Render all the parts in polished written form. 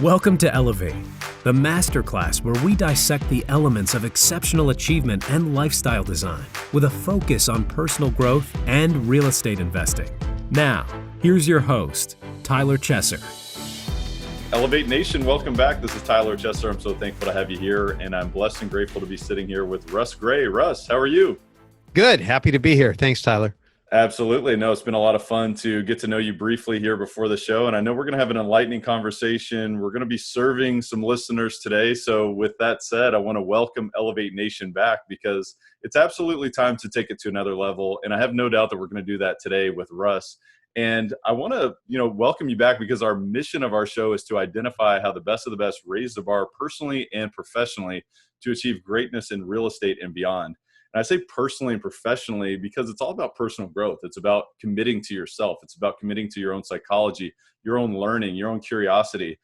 Welcome to Elevate, the masterclass where we dissect the elements of exceptional achievement and lifestyle design with a focus on personal growth and real estate investing. Now, here's your host, Tyler Chesser. Elevate Nation, welcome back. This is Tyler Chesser. I'm so thankful to have you here, and I'm blessed and grateful to be sitting here with Russ Gray. Russ, how are you? Good. Happy to be here. Thanks, Tyler. Absolutely. No, it's been a lot of fun to get to know you briefly here before the show. And I know we're going to have an enlightening conversation. We're going to be serving some listeners today. So with that said, I want to welcome Elevate Nation back because it's absolutely time to take it to another level. And I have no doubt that we're going to do that today with Russ. And I want to, welcome you back because our mission of our show is to identify how the best of the best raise the bar personally and professionally to achieve greatness in real estate and beyond. And I say personally and professionally because it's all about personal growth. It's about committing to yourself. It's about committing to your own psychology, your own learning, your own curiosity,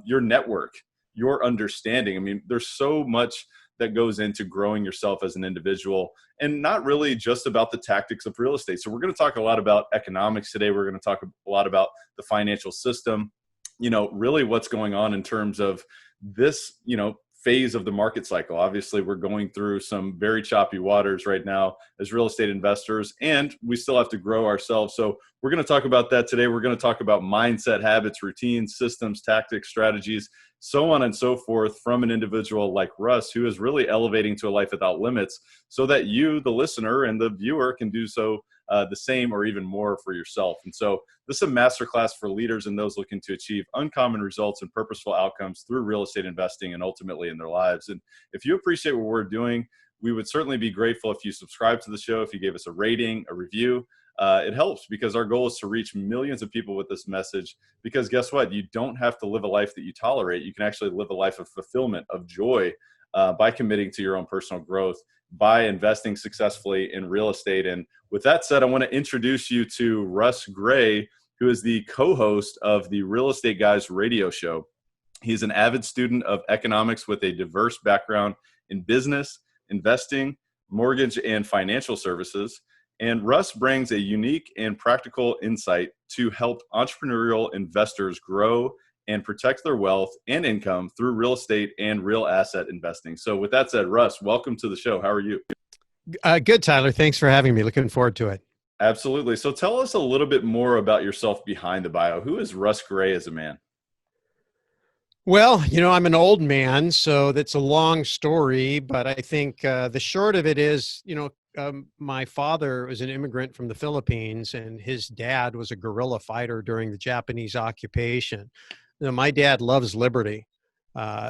your network, your understanding. I mean, there's so much that goes into growing yourself as an individual and not really just about the tactics of real estate. So we're going to talk a lot about economics today. We're going to talk a lot about the financial system, really what's going on in terms of this, phase of the market cycle. Obviously, we're going through some very choppy waters right now as real estate investors, and we still have to grow ourselves. So we're going to talk about that today. We're going to talk about mindset, habits, routines, systems, tactics, strategies, so on and so forth from an individual like Russ, who is really elevating to a life without limits so that you, the listener and the viewer, can do so the same or even more for yourself. And so this is a masterclass for leaders and those looking to achieve uncommon results and purposeful outcomes through real estate investing and ultimately in their lives. And if you appreciate what we're doing, we would certainly be grateful if you subscribe to the show, if you gave us a rating, a review. It helps because our goal is to reach millions of people with this message because guess what? You don't have to live a life that you tolerate. You can actually live a life of fulfillment, of joy by committing to your own personal growth, by investing successfully in real estate. And with that said, I want to introduce you to Russ Gray, who is the co-host of the Real Estate Guys radio show. He's an avid student of economics with a diverse background in business, investing, mortgage, and financial services. And Russ brings a unique and practical insight to help entrepreneurial investors grow and protect their wealth and income through real estate and real asset investing. So with that said, Russ, welcome to the show. How are you? Good, Tyler. Thanks for having me. Looking forward to it. Absolutely. So tell us a little bit more about yourself behind the bio. Who is Russ Gray as a man? Well, I'm an old man, so that's a long story, but I think the short of it is, my father was an immigrant from the Philippines and his dad was a guerrilla fighter during the Japanese occupation. My dad loves liberty.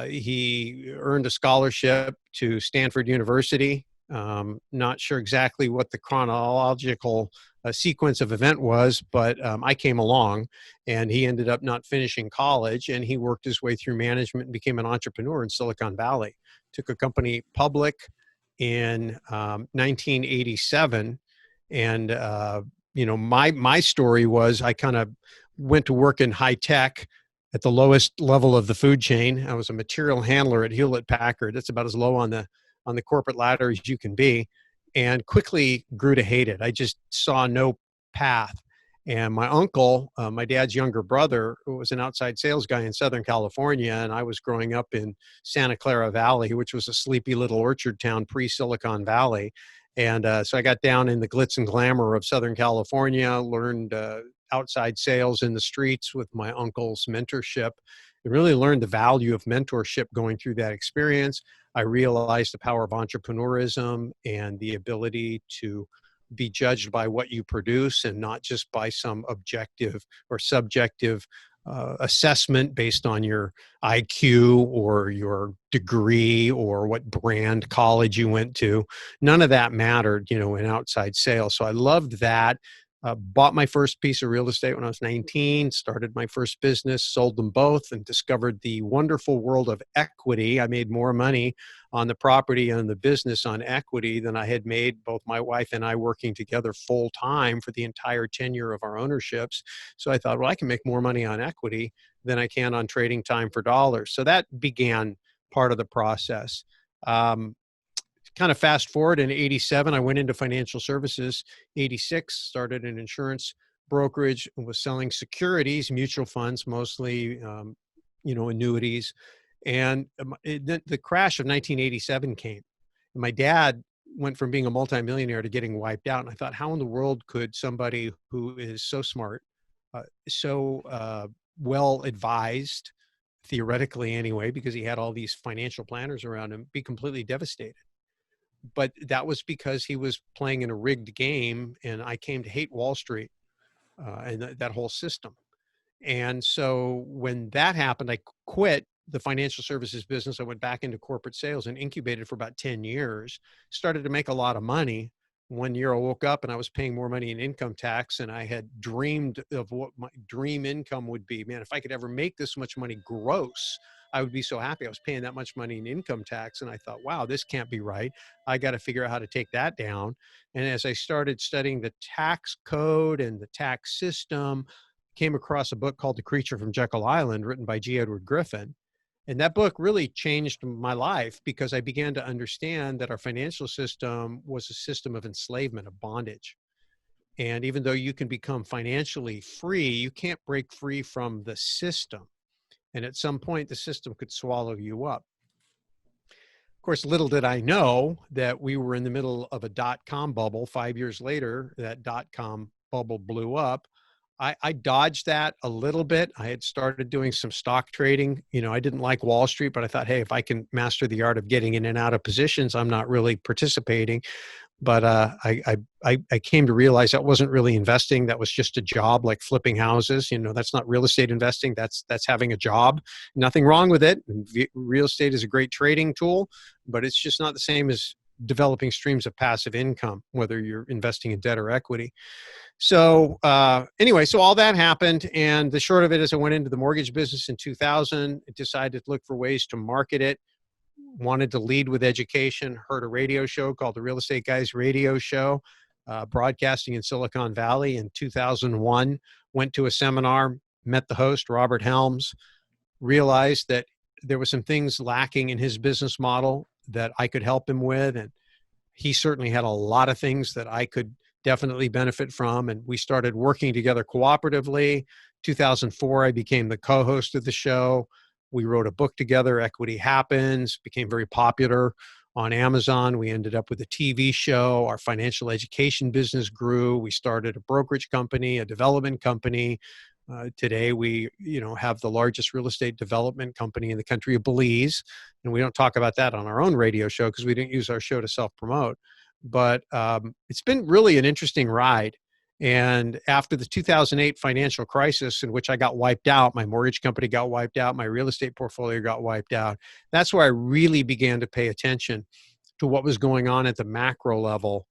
He earned a scholarship to Stanford University. Not sure exactly what the chronological sequence of event was, but I came along and he ended up not finishing college and he worked his way through management and became an entrepreneur in Silicon Valley. Took a company public in 1987. And, my story was I kind of went to work in high tech at the lowest level of the food chain. I was a material handler at Hewlett Packard. That's about as low on the corporate ladder as you can be, and quickly grew to hate it. I just saw no path. And my uncle, my dad's younger brother, who was an outside sales guy in Southern California, and I was growing up in Santa Clara Valley, which was a sleepy little orchard town pre-Silicon Valley. And so I got down in the glitz and glamour of Southern California, learned outside sales in the streets with my uncle's mentorship, and really learned the value of mentorship going through that experience. I realized the power of entrepreneurism and the ability to be judged by what you produce and not just by some objective or subjective assessment based on your IQ or your degree or what brand college you went to. None of that mattered, in outside sales. So I loved that. Bought my first piece of real estate when I was 19, started my first business, sold them both, and discovered the wonderful world of equity. I made more money on the property and the business on equity than I had made, both my wife and I working together full time for the entire tenure of our ownerships. So I thought, well, I can make more money on equity than I can on trading time for dollars. So that began part of the process. Kind of fast forward in 87, I went into financial services. 86, started an insurance brokerage and was selling securities, mutual funds, mostly annuities. And the crash of 1987 came. And my dad went from being a multimillionaire to getting wiped out. And I thought, how in the world could somebody who is so smart, so well advised, theoretically anyway, because he had all these financial planners around him, be completely devastated? But that was because he was playing in a rigged game, and I came to hate Wall Street and that whole system. And so when that happened, I quit the financial services business. I went back into corporate sales and incubated for about 10 years, started to make a lot of money. One year I woke up and I was paying more money in income tax, and I had dreamed of what my dream income would be. Man, if I could ever make this much money gross, I would be so happy. I was paying that much money in income tax, and I thought, wow, this can't be right. I got to figure out how to take that down. And as I started studying the tax code and the tax system, came across a book called The Creature from Jekyll Island, written by G. Edward Griffin. And that book really changed my life, because I began to understand that our financial system was a system of enslavement, of bondage. And even though you can become financially free, you can't break free from the system. And at some point, the system could swallow you up. Of course, little did I know that we were in the middle of a dot-com bubble. 5 years later, that dot-com bubble blew up. I dodged that a little bit. I had started doing some stock trading. I didn't like Wall Street, but I thought, hey, if I can master the art of getting in and out of positions, I'm not really participating. But I came to realize that wasn't really investing. That was just a job, like flipping houses. That's not real estate investing. That's having a job. Nothing wrong with it. Real estate is a great trading tool, but it's just not the same as developing streams of passive income, whether you're investing in debt or equity. So anyway, so all that happened. And the short of it is, I went into the mortgage business in 2000, decided to look for ways to market it, wanted to lead with education, heard a radio show called the Real Estate Guys Radio Show, broadcasting in Silicon Valley in 2001, went to a seminar, met the host, Robert Helms, realized that there were some things lacking in his business model that I could help him with. And he certainly had a lot of things that I could definitely benefit from. And we started working together cooperatively. 2004, I became the co-host of the show. We wrote a book together, Equity Happens, became very popular on Amazon. We ended up with a TV show. Our financial education business grew. We started a brokerage company, a development company. Today, we have the largest real estate development company in the country of Belize. And we don't talk about that on our own radio show because we didn't use our show to self-promote. But it's been really an interesting ride. And after the 2008 financial crisis, in which I got wiped out, my mortgage company got wiped out, my real estate portfolio got wiped out, that's where I really began to pay attention to what was going on at the macro level,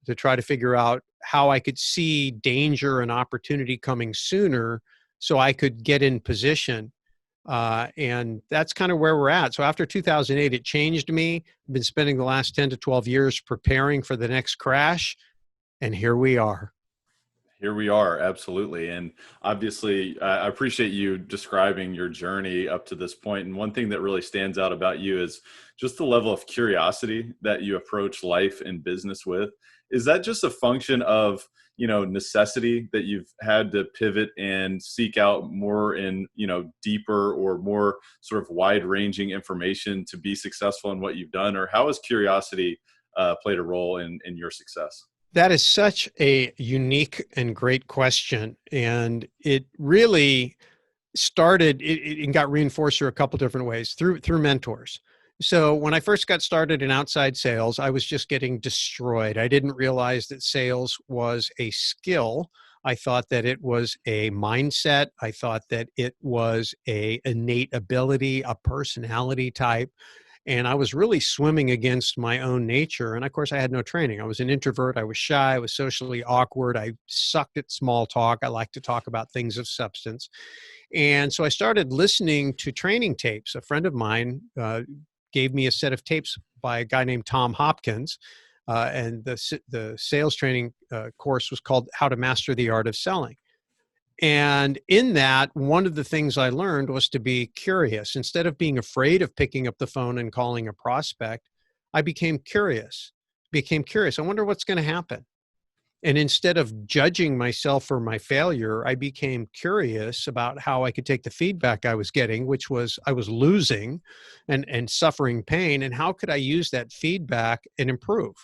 to try to figure out how I could see danger and opportunity coming sooner so I could get in position. And that's kind of where we're at. So after 2008, it changed me. I've been spending the last 10 to 12 years preparing for the next crash. And here we are. Here we are, absolutely. And obviously, I appreciate you describing your journey up to this point. And one thing that really stands out about you is just the level of curiosity that you approach life and business with. Is that just a function of, necessity, that you've had to pivot and seek out more and, deeper or more sort of wide-ranging information to be successful in what you've done? Or how has curiosity played a role in your success? That is such a unique and great question. And it really started, it got reinforced through a couple different ways, through mentors. So when I first got started in outside sales, I was just getting destroyed. I didn't realize that sales was a skill. I thought that it was a mindset. I thought that it was a innate ability, a personality type. And I was really swimming against my own nature. And of course, I had no training. I was an introvert. I was shy. I was socially awkward. I sucked at small talk. I like to talk about things of substance. And so I started listening to training tapes. A friend of mine gave me a set of tapes by a guy named Tom Hopkins. And the sales training course was called How to Master the Art of Selling. And in that, one of the things I learned was to be curious. Instead of being afraid of picking up the phone and calling a prospect, I became curious. I wonder what's going to happen. And instead of judging myself for my failure, I became curious about how I could take the feedback I was getting, which was I was losing and suffering pain, and how could I use that feedback and improve?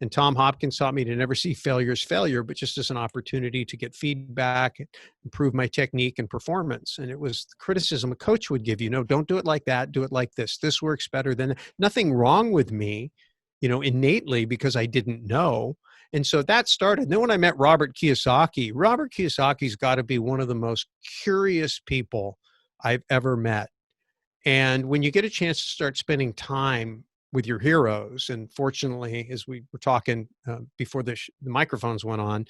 And Tom Hopkins taught me to never see failure as failure, but just as an opportunity to get feedback, improve my technique and performance. And it was the criticism a coach would give you. No, don't do it like that. Do it like this. This works better than nothing wrong with me, innately, because I didn't know. And so that started. And then when I met Robert Kiyosaki's got to be one of the most curious people I've ever met. And when you get a chance to start spending time with your heroes, and fortunately, as we were talking before the microphones went on,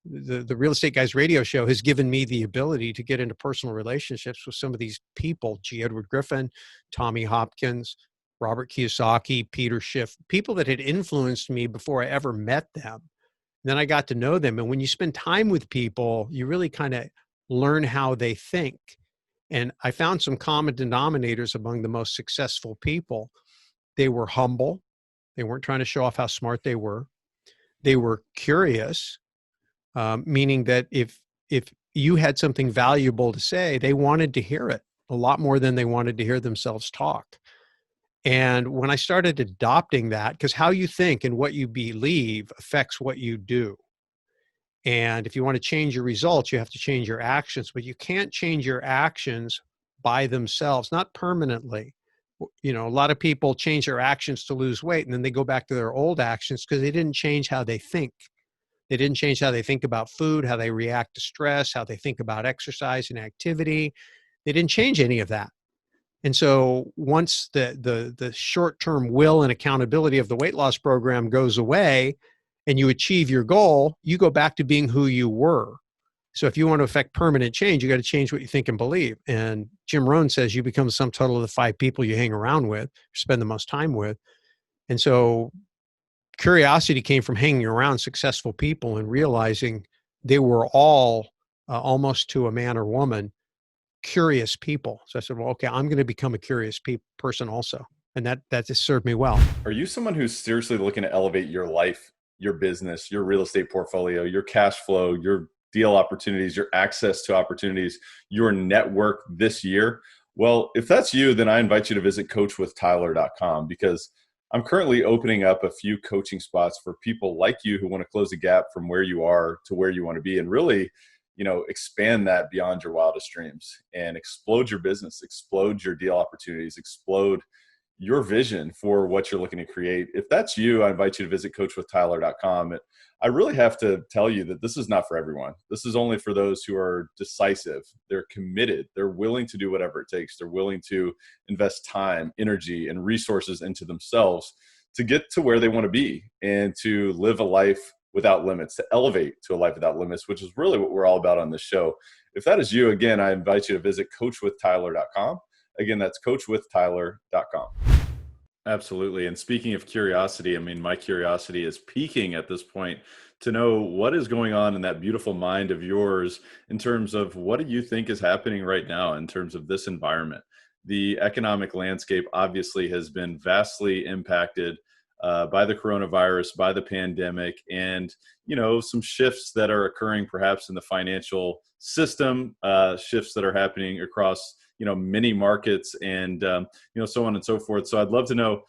the Real Estate Guys radio show has given me the ability to get into personal relationships with some of these people, G. Edward Griffin, Tommy Hopkins, Robert Kiyosaki, Peter Schiff, people that had influenced me before I ever met them. Then I got to know them. And when you spend time with people, you really kind of learn how they think. And I found some common denominators among the most successful people. They were humble. They weren't trying to show off how smart they were. They were curious, meaning that if you had something valuable to say, they wanted to hear it a lot more than they wanted to hear themselves talk. And when I started adopting that, because how you think and what you believe affects what you do. And if you want to change your results, you have to change your actions, but you can't change your actions by themselves, not permanently. A lot of people change their actions to lose weight, and then they go back to their old actions because they didn't change how they think. They didn't change how they think about food, how they react to stress, how they think about exercise and activity. They didn't change any of that. And so once the short-term will and accountability of the weight loss program goes away and you achieve your goal, you go back to being who you were. So if you want to affect permanent change, you got to change what you think and believe. And Jim Rohn says you become the sum total of the 5 people you hang around with, spend the most time with. And so curiosity came from hanging around successful people and realizing they were all almost to a man or woman curious people. So I said, well, okay, I'm going to become a curious person also. And that just served me well. Are you someone who's seriously looking to elevate your life, your business, your real estate portfolio, your cash flow, your deal opportunities, your access to opportunities, your network this year? Well, if that's you, then I invite you to visit coachwithtyler.com, because I'm currently opening up a few coaching spots for people like you who want to close the gap from where you are to where you want to be, and really expand that beyond your wildest dreams and explode your business, explode your deal opportunities, explode your vision for what you're looking to create. If that's you, I invite you to visit coachwithtyler.com. I really have to tell you that this is not for everyone. This is only for those who are decisive. They're committed. They're willing to do whatever it takes. They're willing to invest time, energy, and resources into themselves to get to where they want to be and to live a life without limits, to elevate to a life without limits, which is really what we're all about on this show. If that is you, again, I invite you to visit coachwithtyler.com. Again, that's coachwithtyler.com. Absolutely. And speaking of curiosity, I mean, my curiosity is peaking at this point to know what is going on in that beautiful mind of yours in terms of what do you think is happening right now in terms of this environment. The economic landscape obviously has been vastly impacted by the coronavirus, by the pandemic, and, some shifts that are occurring perhaps in the financial system, shifts that are happening across, many markets and, so on and so forth. So I'd love to know,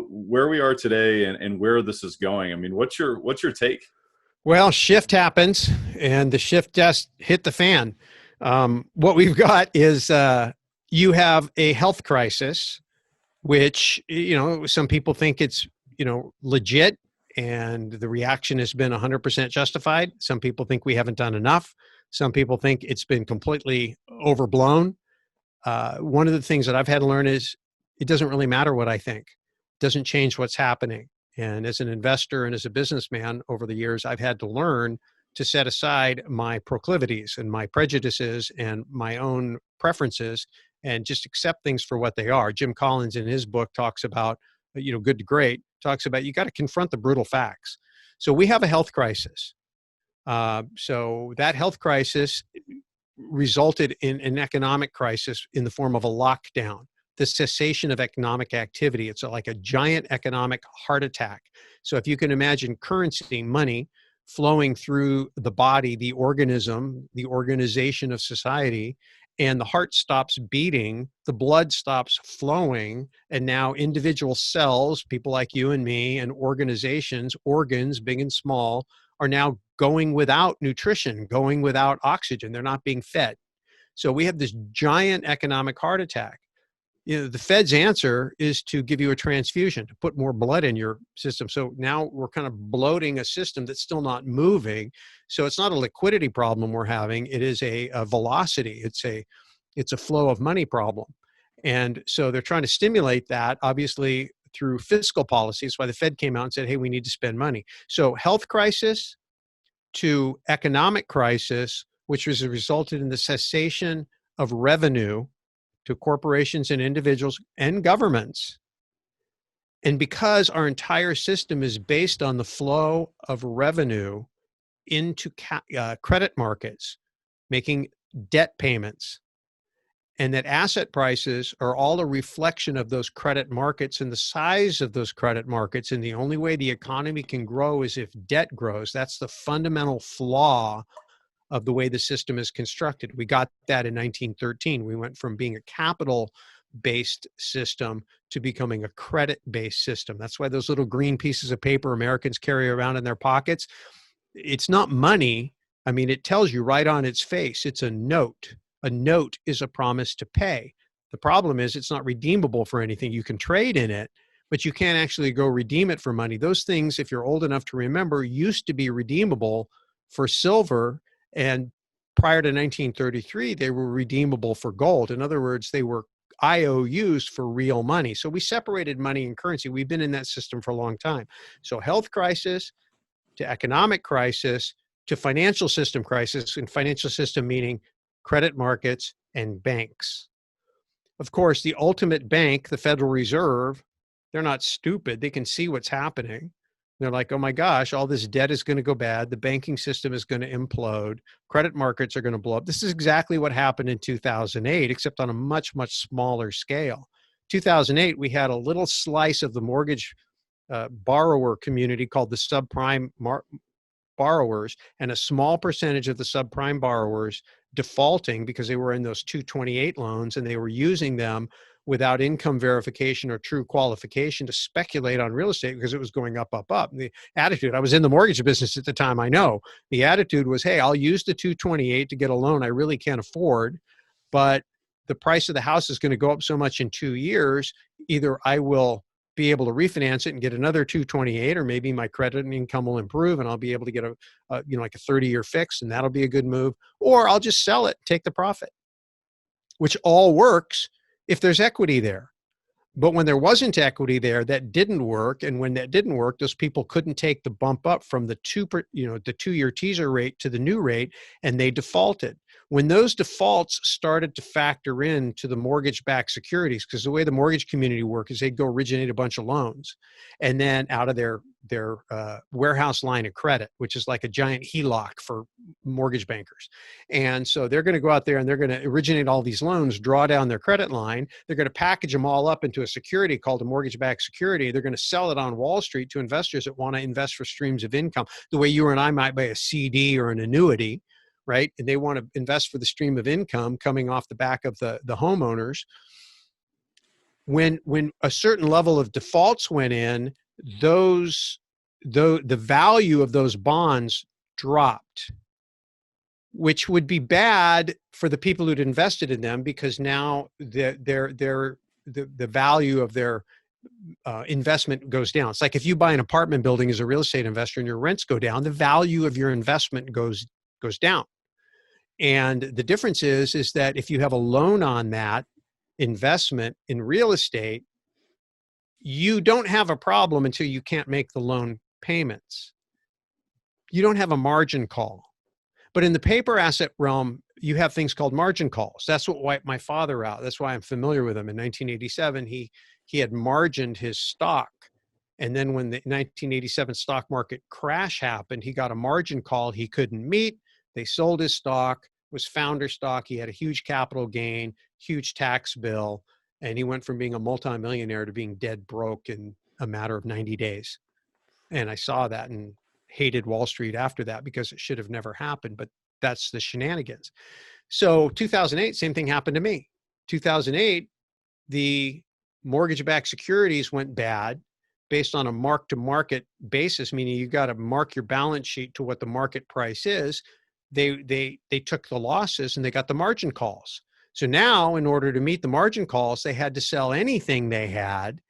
where we are today and where this is going. I mean, what's your take? Well, shift happens and the shift just hit the fan. What we've got is you have a health crisis, which, some people think it's, legit, and the reaction has been 100% justified. Some people think we haven't done enough. Some people think it's been completely overblown. One of the things that I've had to learn is it doesn't really matter what I think. It doesn't change what's happening. And as an investor and as a businessman over the years, I've had to learn to set aside my proclivities and my prejudices and my own preferences and just accept things for what they are. Jim Collins in his book talks about, Good to Great, talks about you got to confront the brutal facts. So we have a health crisis. So that health crisis resulted in an economic crisis in the form of a lockdown, the cessation of economic activity. It's like a giant economic heart attack. So if you can imagine currency, money, flowing through the body, the organism, the organization of society, and the heart stops beating, the blood stops flowing, and now individual cells, people like you and me, and organizations, organs, big and small, are now going without nutrition, going without oxygen. They're not being fed. So we have this giant economic heart attack. The Fed's answer is to give you a transfusion, to put more blood in your system. So now we're kind of bloating a system that's still not moving. So it's not a liquidity problem we're having. It is a velocity. It's a flow of money problem. And so they're trying to stimulate that, obviously, through fiscal policy. That's why the Fed came out and said, hey, we need to spend money. So health crisis to economic crisis, which has resulted in the cessation of revenue to corporations and individuals and governments. And because our entire system is based on the flow of revenue into credit markets, making debt payments, and that asset prices are all a reflection of those credit markets and the size of those credit markets. And the only way the economy can grow is if debt grows. That's the fundamental flaw of the way the system is constructed. We got that in 1913. We went from being a capital-based system to becoming a credit-based system. That's why those little green pieces of paper Americans carry around in their pockets, it's not money. I mean, it tells you right on its face, it's a note. A note is a promise to pay. The problem is it's not redeemable for anything. You can trade in it, but you can't actually go redeem it for money. Those things, if you're old enough to remember, used to be redeemable for silver. And prior to 1933, they were redeemable for gold. In other words, they were IOUs for real money. So we separated money and currency. We've been in that system for a long time. So health crisis to economic crisis to financial system crisis, and financial system meaning credit markets and banks. Of course, the ultimate bank, the Federal Reserve, they're not stupid. They can see what's happening. They're like, oh my gosh, all this debt is going to go bad. The banking system is going to implode. Credit markets are going to blow up. This is exactly what happened in 2008, except on a much, much smaller scale. 2008, we had a little slice of the mortgage borrower community called the subprime borrowers, and a small percentage of the subprime borrowers defaulting because they were in those 228 loans and they were using them without income verification or true qualification to speculate on real estate because it was going up, up, up. And the attitude, I was in the mortgage business at the time, I know. The attitude was, hey, I'll use the 228 to get a loan I really can't afford, but the price of the house is going to go up so much in 2 years, either I will be able to refinance it and get another 228, or maybe my credit and income will improve and I'll be able to get like a 30-year fix, and that'll be a good move, or I'll just sell it, take the profit, which all works if there's equity there. But when there wasn't equity there, that didn't work. And when that didn't work, those people couldn't take the bump up from the 2-year teaser rate to the new rate, and they defaulted. When those defaults started to factor into the mortgage-backed securities, because the way the mortgage community works is they'd go originate a bunch of loans, and then out of their warehouse line of credit, which is like a giant HELOC for mortgage bankers. And so they're going to go out there and they're going to originate all these loans, draw down their credit line. They're going to package them all up into a security called a mortgage-backed security. They're going to sell it on Wall Street to investors that want to invest for streams of income, the way you and I might buy a CD or an annuity, right? And they want to invest for the stream of income coming off the back of the homeowners. When a certain level of defaults went in, the value of those bonds dropped, which would be bad for the people who'd invested in them, because now the value of their investment goes down. It's like if you buy an apartment building as a real estate investor and your rents go down, the value of your investment goes down. And the difference is that if you have a loan on that investment in real estate, you don't have a problem until you can't make the loan payments. You don't have a margin call. But in the paper asset realm, you have things called margin calls. That's what wiped my father out. That's why I'm familiar with him. In 1987, he had margined his stock. And then when the 1987 stock market crash happened, he got a margin call he couldn't meet. They sold his stock, was founder stock. He had a huge capital gain, huge tax bill. And he went from being a multimillionaire to being dead broke in a matter of 90 days. And I saw that and hated Wall Street after that because it should have never happened, but that's the shenanigans. So 2008, same thing happened to me. 2008, the mortgage-backed securities went bad based on a mark-to-market basis, meaning you got to mark your balance sheet to what the market price is. They took the losses and they got the margin calls. So now, in order to meet the margin calls, they had to sell anything they had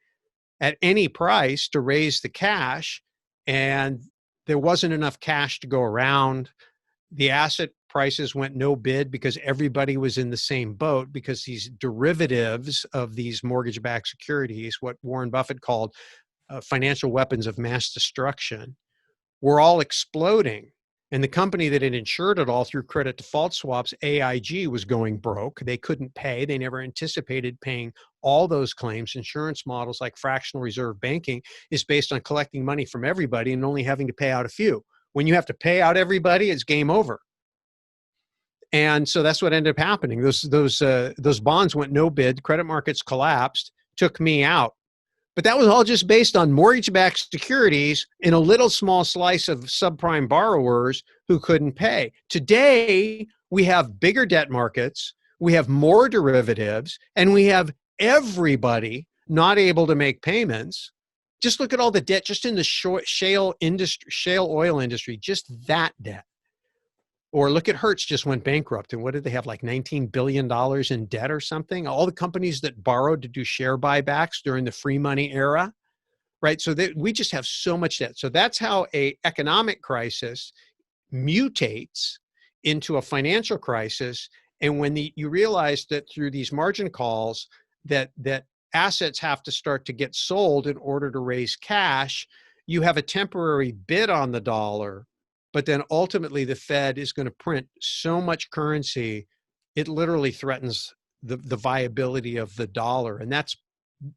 at any price to raise the cash, and there wasn't enough cash to go around. The asset prices went no bid because everybody was in the same boat, because these derivatives of these mortgage-backed securities, what Warren Buffett called financial weapons of mass destruction, were all exploding. And the company that had insured it all through credit default swaps, AIG, was going broke. They couldn't pay. They never anticipated paying all those claims. Insurance models like fractional reserve banking is based on collecting money from everybody and only having to pay out a few. When you have to pay out everybody, it's game over. And so that's what ended up happening. Those bonds went no bid. Credit markets collapsed, took me out. But that was all just based on mortgage-backed securities in a little small slice of subprime borrowers who couldn't pay. Today, we have bigger debt markets, we have more derivatives, and we have everybody not able to make payments. Just look at all the debt just in the shale oil industry, just that debt. Or look at Hertz, just went bankrupt. And what did they have, like $19 billion in debt or something? All the companies that borrowed to do share buybacks during the free money era, right? So we just have so much debt. So that's how an economic crisis mutates into a financial crisis. And when you realize that through these margin calls, that assets have to start to get sold in order to raise cash, you have a temporary bid on the dollar. But then ultimately the Fed is going to print so much currency, it literally threatens the viability of the dollar. And that's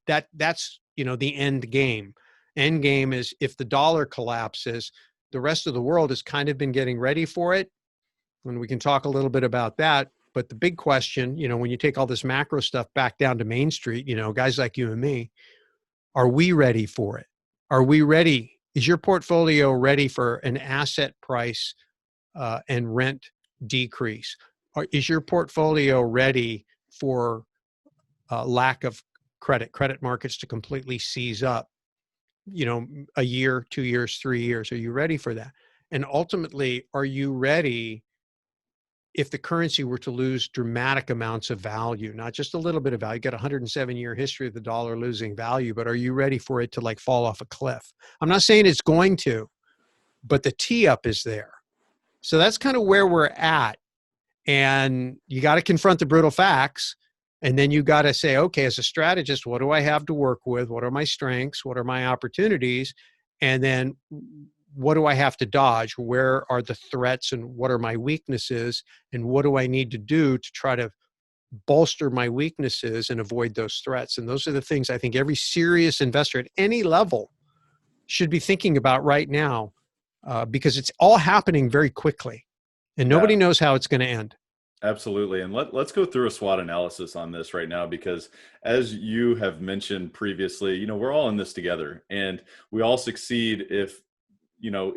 the end game. End game is, if the dollar collapses, the rest of the world has kind of been getting ready for it. And we can talk a little bit about that. But the big question, when you take all this macro stuff back down to Main Street, guys like you and me, are we ready for it? Are we ready? Is your portfolio ready for an asset price and rent decrease? Or is your portfolio ready for lack of credit markets to completely seize up? A year, 2 years, 3 years. Are you ready for that? And ultimately, are you ready if the currency were to lose dramatic amounts of value, not just a little bit of value? You got a 107-year history of the dollar losing value, but are you ready for it to fall off a cliff? I'm not saying it's going to, but the tee up is there. So that's kind of where we're at. And you got to confront the brutal facts. And then you got to say, okay, as a strategist, what do I have to work with? What are my strengths? What are my opportunities? And then what do I have to dodge? Where are the threats and what are my weaknesses? And what do I need to do to try to bolster my weaknesses and avoid those threats? And those are the things I think every serious investor at any level should be thinking about right now, because it's all happening very quickly and nobody knows how it's going to end. Absolutely. And let's go through a SWOT analysis on this right now, because as you have mentioned previously, we're all in this together and we all succeed if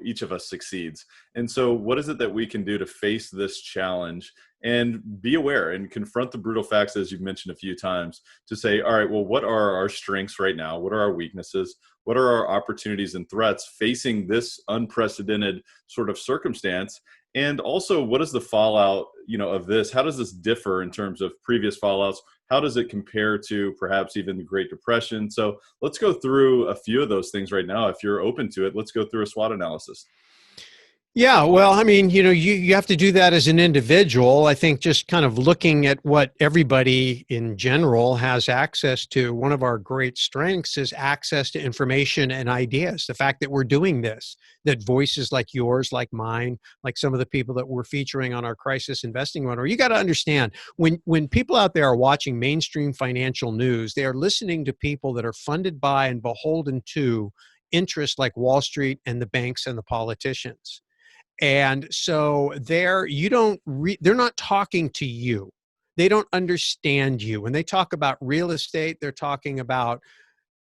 each of us succeeds. And so what is it that we can do to face this challenge and be aware and confront the brutal facts, as you've mentioned a few times, to say, all right, well, what are our strengths right now? What are our weaknesses? What are our opportunities and threats facing this unprecedented sort of circumstance? And also, what is the fallout, of this? How does this differ in terms of previous fallouts? How does it compare to perhaps even the Great Depression? So let's go through a few of those things right now. If you're open to it, let's go through a SWOT analysis. Yeah, well, I mean, you have to do that as an individual. I think just kind of looking at what everybody in general has access to, one of our great strengths is access to information and ideas. The fact that we're doing this, that voices like yours, like mine, like some of the people that we're featuring on our crisis investing webinar, you got to understand, when people out there are watching mainstream financial news, they are listening to people that are funded by and beholden to interests like Wall Street and the banks and the politicians. And so they're not talking to you. They don't understand you. When they talk about real estate, they're talking about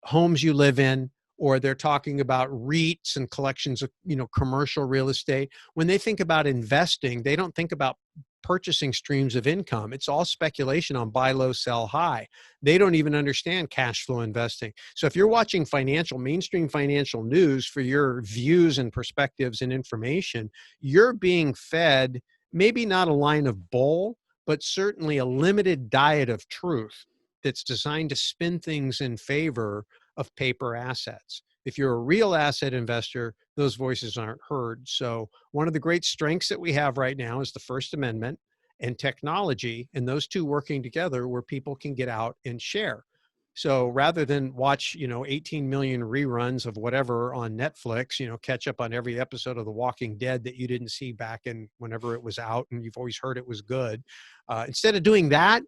homes you live in, or they're talking about REITs and collections of, commercial real estate. When they think about investing, they don't think about purchasing streams of income. It's all speculation on buy low, sell high. They don't even understand cash flow investing. So if you're watching mainstream financial news for your views and perspectives and information, you're being fed maybe not a line of bull, but certainly a limited diet of truth that's designed to spin things in favor of paper assets. If you're a real asset investor, those voices aren't heard. So one of the great strengths that we have right now is the First Amendment and technology, and those two working together where people can get out and share. So rather than watch, 18 million reruns of whatever on Netflix, catch up on every episode of The Walking Dead that you didn't see back in whenever it was out and you've always heard it was good. Instead of doing that,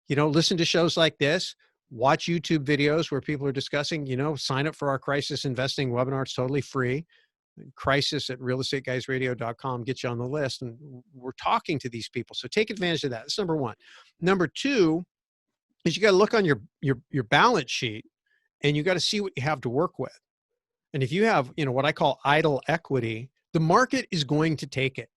listen to shows like this, watch YouTube videos where people are discussing, sign up for our crisis investing webinar. It's totally free. Crisis at realestateguysradio.com gets you on the list. And we're talking to these people. So take advantage of that. That's number one. Number two is you got to look on your balance sheet and you got to see what you have to work with. And if you have, what I call idle equity, the market is going to take it.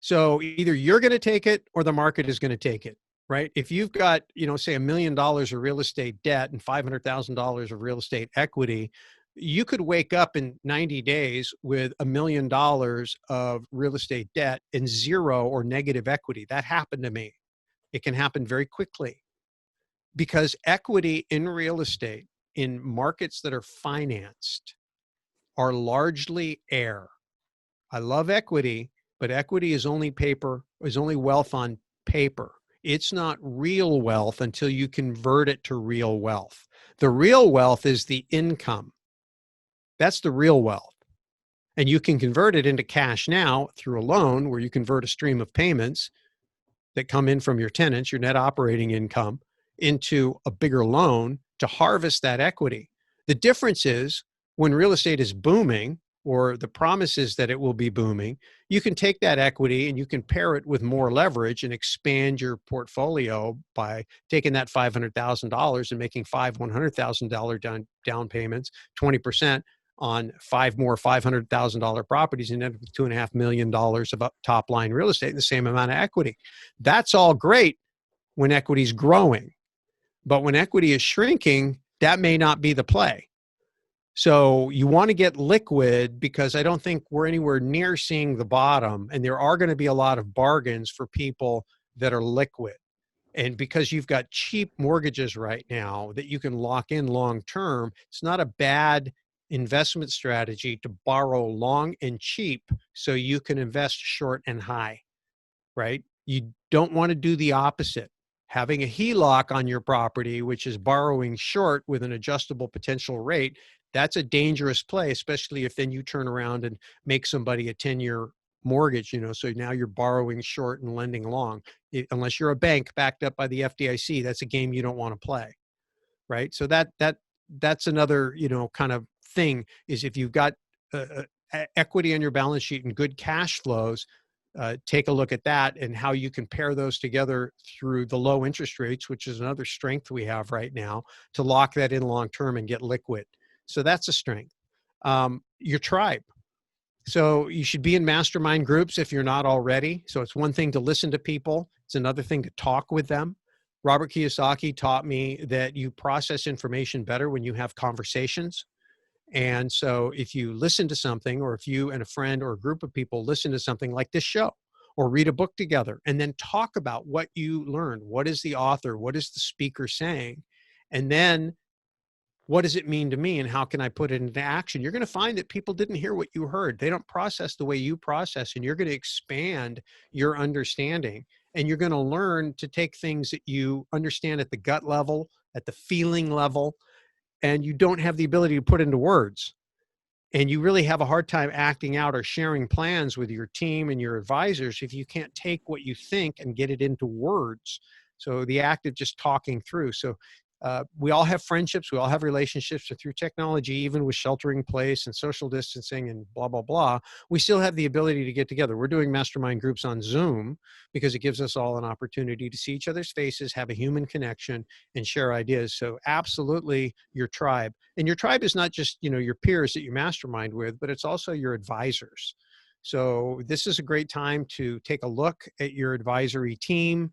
So either you're going to take it or the market is going to take it. Right? If you've got, say $1 million of real estate debt and $500,000 of real estate equity, you could wake up in 90 days with $1 million of real estate debt and zero or negative equity. That happened to me. It can happen very quickly because equity in real estate in markets that are financed are largely air. I love equity, but equity is only wealth on paper. It's not real wealth until you convert it to real wealth. The real wealth is the income. That's the real wealth. And you can convert it into cash now through a loan where you convert a stream of payments that come in from your tenants, your net operating income, into a bigger loan to harvest that equity. The difference is when real estate is booming, or the promise is that it will be booming, you can take that equity and you can pair it with more leverage and expand your portfolio by taking that $500,000 and making five $100,000 down payments, 20% on five more $500,000 properties, and end up with $2.5 million of top line real estate and the same amount of equity. That's all great when equity is growing, but when equity is shrinking, that may not be the play. So you want to get liquid because I don't think we're anywhere near seeing the bottom, and there are going to be a lot of bargains for people that are liquid. And because you've got cheap mortgages right now that you can lock in long term, it's not a bad investment strategy to borrow long and cheap so you can invest short and high, right? You don't want to do the opposite. Having a HELOC on your property, which is borrowing short with an adjustable potential rate, that's a dangerous play, especially if then you turn around and make somebody a 10-year mortgage, so now you're borrowing short and lending long. Unless you're a bank backed up by the FDIC, that's a game you don't want to play, right? So that's another, kind of thing is if you've got equity on your balance sheet and good cash flows, take a look at that and how you can pair those together through the low interest rates, which is another strength we have right now, to lock that in long term and get liquid. So that's a strength. Your tribe. So you should be in mastermind groups if you're not already. So it's one thing to listen to people. It's another thing to talk with them. Robert Kiyosaki taught me that you process information better when you have conversations. And so if you listen to something, or if you and a friend or a group of people listen to something like this show, or read a book together, and then talk about what you learned, what is the author, what is the speaker saying, and then what does it mean to me and how can I put it into action? You're going to find that people didn't hear what you heard. They don't process the way you process, and you're going to expand your understanding, and you're going to learn to take things that you understand at the gut level, at the feeling level, and you don't have the ability to put into words. And you really have a hard time acting out or sharing plans with your team and your advisors if you can't take what you think and get it into words. So the act of just talking through. So We all have friendships, we all have relationships, so through technology, even with sheltering in place and social distancing and blah, blah, blah, we still have the ability to get together. We're doing mastermind groups on Zoom because it gives us all an opportunity to see each other's faces, have a human connection, and share ideas. So absolutely your tribe. And your tribe is not just, your peers that you mastermind with, but it's also your advisors. So this is a great time to take a look at your advisory team,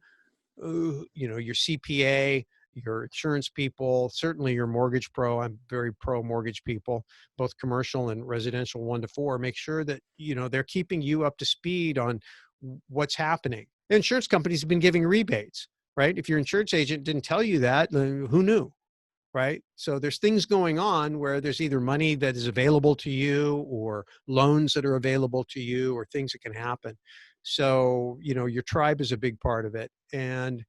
your CPA, your insurance people, certainly your mortgage pro. I'm very pro mortgage people, both commercial and residential 1 to 4. Make sure that, they're keeping you up to speed on what's happening. The insurance companies have been giving rebates, right? If your insurance agent didn't tell you that, who knew? Right? So there's things going on where there's either money that is available to you or loans that are available to you or things that can happen. So, your tribe is a big part of it. And,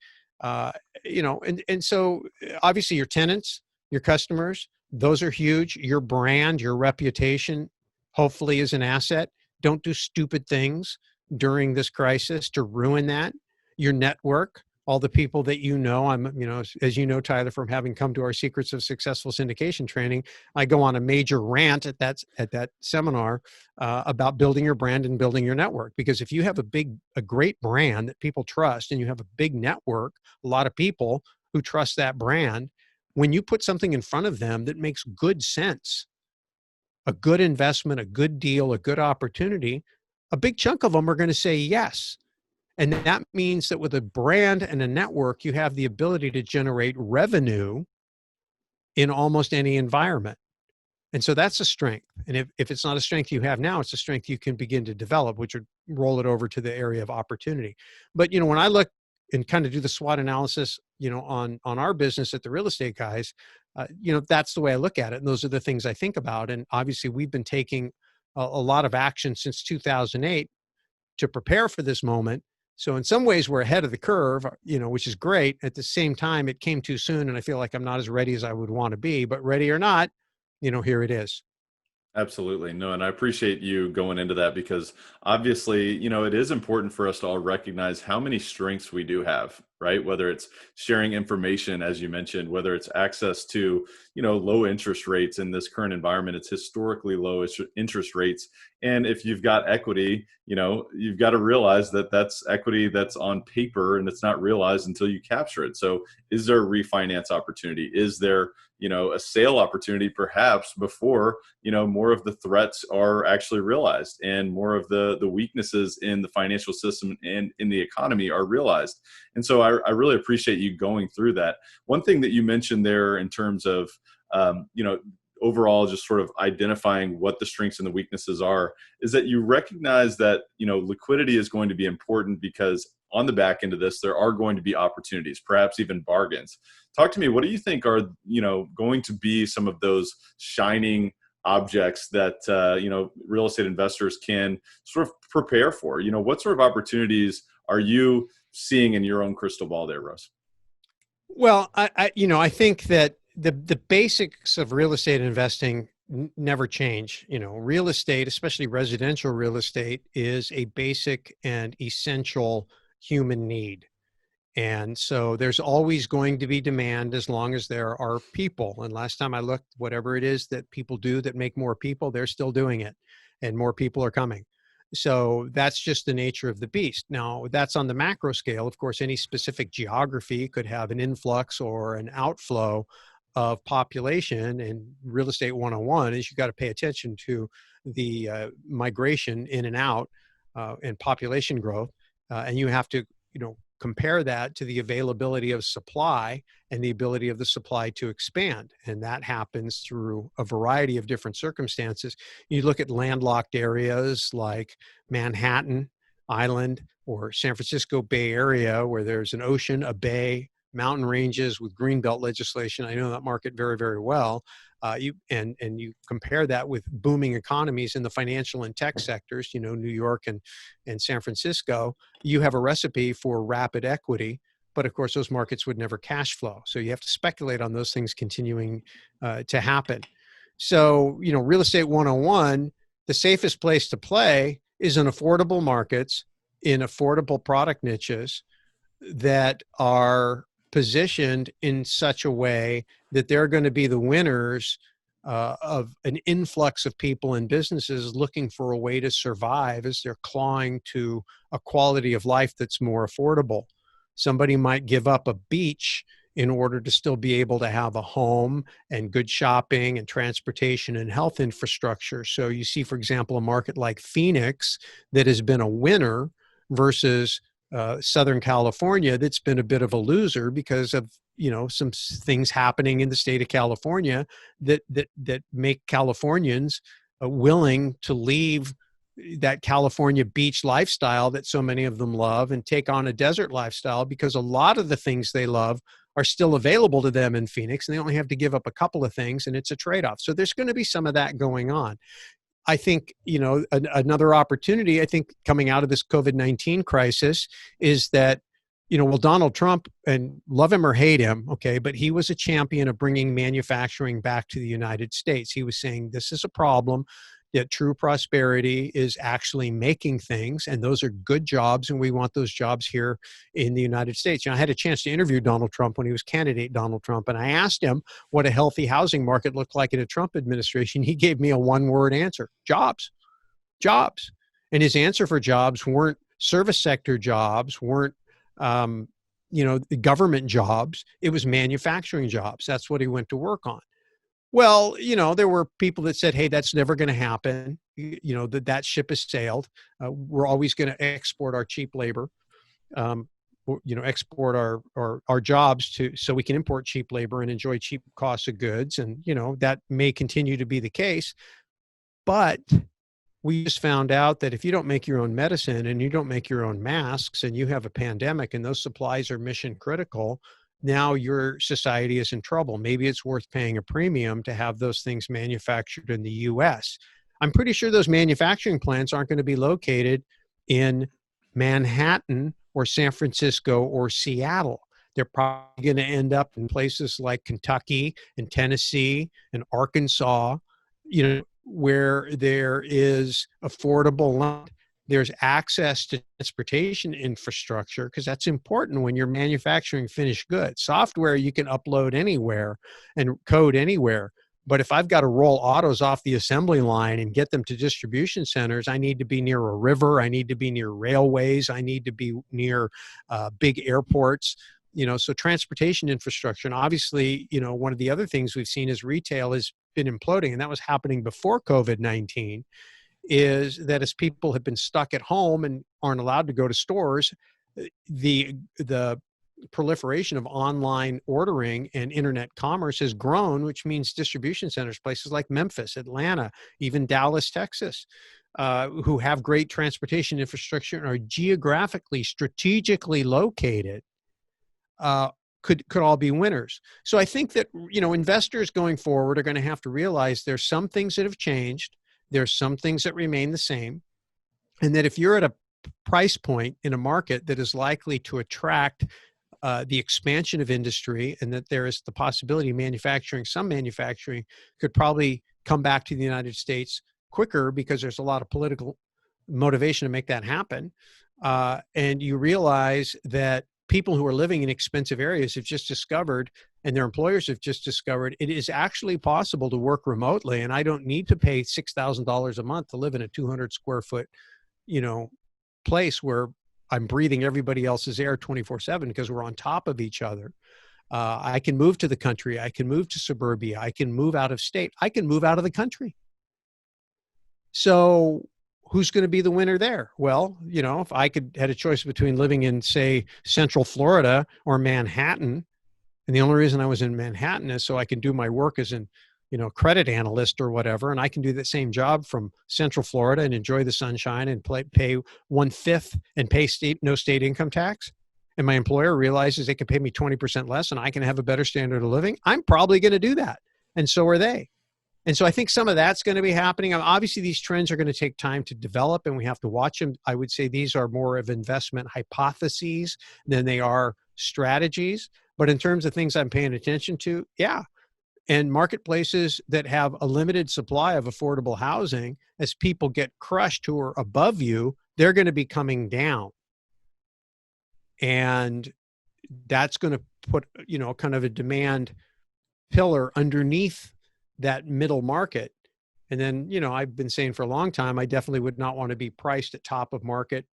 so obviously your tenants, your customers, those are huge. Your brand, your reputation, hopefully is an asset. Don't do stupid things during this crisis to ruin that. Your network, all the people that as you know, Tyler, from having come to our Secrets of Successful Syndication training, I go on a major rant at that seminar about building your brand and building your network. Because if you have a great brand that people trust, and you have a big network, a lot of people who trust that brand, when you put something in front of them that makes good sense, a good investment, a good deal, a good opportunity, a big chunk of them are going to say yes. And that means that with a brand and a network, you have the ability to generate revenue in almost any environment. And so that's a strength. And if it's not a strength you have now, it's a strength you can begin to develop, which would roll it over to the area of opportunity. But, when I look and kind of do the SWOT analysis, on our business at the Real Estate Guys, that's the way I look at it. And those are the things I think about. And obviously we've been taking a lot of action since 2008 to prepare for this moment. So in some ways we're ahead of the curve, which is great. At the same time, it came too soon, and I feel like I'm not as ready as I would want to be, but ready or not, here it is. Absolutely. No, and I appreciate you going into that, because obviously, it is important for us to all recognize how many strengths we do have, right? Whether it's sharing information, as you mentioned, whether it's access to, low interest rates in this current environment. It's historically low interest rates. And if you've got equity, you've got to realize that that's equity that's on paper and it's not realized until you capture it. So is there a refinance opportunity? Is there, a sale opportunity perhaps before, more of the threats are actually realized and more of the weaknesses in the financial system and in the economy are realized. And so I really appreciate you going through that. One thing that you mentioned there in terms of, overall just sort of identifying what the strengths and the weaknesses are, is that you recognize that, liquidity is going to be important, because on the back end of this, there are going to be opportunities, perhaps even bargains. Talk to me. What do you think are, going to be some of those shining objects that, real estate investors can sort of prepare for? What sort of opportunities are you seeing in your own crystal ball there, Russ? Well, I think that the basics of real estate investing never change. Real estate, especially residential real estate, is a basic and essential human need. And so there's always going to be demand as long as there are people. And last time I looked, whatever it is that people do that make more people, they're still doing it, and more people are coming. So that's just the nature of the beast. Now, that's on the macro scale. Of course, any specific geography could have an influx or an outflow of population. And real estate 101 is you got to pay attention to the migration in and out and population growth. And you have to, compare that to the availability of supply and the ability of the supply to expand. And that happens through a variety of different circumstances. You look at landlocked areas like Manhattan Island or San Francisco Bay Area, where there's an ocean, a bay, mountain ranges with greenbelt legislation. I know that market very, very well. You compare that with booming economies in the financial and tech sectors, New York and San Francisco. You have a recipe for rapid equity, but of course those markets would never cash flow. So you have to speculate on those things continuing to happen. So, real estate 101, the safest place to play is in affordable markets, in affordable product niches that are positioned in such a way that they're going to be the winners of an influx of people and businesses looking for a way to survive as they're clawing to a quality of life that's more affordable. Somebody might give up a beach in order to still be able to have a home and good shopping and transportation and health infrastructure. So you see, for example, a market like Phoenix that has been a winner versus Southern California that's been a bit of a loser because of some things happening in the state of California that make Californians willing to leave that California beach lifestyle that so many of them love and take on a desert lifestyle, because a lot of the things they love are still available to them in Phoenix, and they only have to give up a couple of things, and it's a trade-off. So there's going to be some of that going on. I think, another opportunity, I think, coming out of this COVID-19 crisis is that, Donald Trump, and love him or hate him, okay, but he was a champion of bringing manufacturing back to the United States. He was saying this is a problem, that true prosperity is actually making things, and those are good jobs, and we want those jobs here in the United States. I had a chance to interview Donald Trump when he was candidate Donald Trump, and I asked him what a healthy housing market looked like in a Trump administration. He gave me a one-word answer: jobs. Jobs. And his answer for jobs weren't service sector jobs, weren't the government jobs. It was manufacturing jobs. That's what he went to work on. Well, there were people that said, hey, that's never going to happen. That ship has sailed. We're always going to export our cheap labor, export our jobs so we can import cheap labor and enjoy cheap costs of goods. And, that may continue to be the case. But we just found out that if you don't make your own medicine and you don't make your own masks and you have a pandemic and those supplies are mission critical, now your society is in trouble. Maybe it's worth paying a premium to have those things manufactured in the US. I'm pretty sure those manufacturing plants aren't going to be located in Manhattan or San Francisco or Seattle. They're probably going to end up in places like Kentucky and Tennessee and Arkansas, where there is affordable land. There's access to transportation infrastructure, because that's important when you're manufacturing finished goods. Software you can upload anywhere and code anywhere. But if I've got to roll autos off the assembly line and get them to distribution centers, I need to be near a river. I need to be near railways. I need to be near big airports. So transportation infrastructure. And obviously, one of the other things we've seen is retail has been imploding, and that was happening before COVID-19. Is that as people have been stuck at home and aren't allowed to go to stores, the proliferation of online ordering and internet commerce has grown, which means distribution centers, places like Memphis, Atlanta, even Dallas, Texas, who have great transportation infrastructure and are geographically, strategically located, could all be winners. So I think that, investors going forward are going to have to realize there's some things that have changed. There's some things that remain the same. And that if you're at a price point in a market that is likely to attract the expansion of industry, and that there is the possibility some manufacturing could probably come back to the United States quicker because there's a lot of political motivation to make that happen. And you realize that people who are living in expensive areas have just discovered, and their employers have just discovered, it is actually possible to work remotely. And I don't need to pay $6,000 a month to live in a 200 square foot, place where I'm breathing everybody else's air 24/7 because we're on top of each other. I can move to the country. I can move to suburbia. I can move out of state. I can move out of the country. So who's going to be the winner there? Well, if I had a choice between living in, say, Central Florida or Manhattan, and the only reason I was in Manhattan is so I can do my work as an, credit analyst or whatever, and I can do the same job from Central Florida and enjoy the sunshine and pay 1/5 and pay no state income tax, and my employer realizes they can pay me 20% less and I can have a better standard of living, I'm probably going to do that. And so are they. And so I think some of that's going to be happening. Obviously, these trends are going to take time to develop, and we have to watch them. I would say these are more of investment hypotheses than they are strategies. But in terms of things I'm paying attention to, yeah. And marketplaces that have a limited supply of affordable housing, as people get crushed who are above you, they're going to be coming down. And that's going to put, kind of a demand pillar underneath that middle market. And then, I've been saying for a long time, I definitely would not want to be priced at top of market,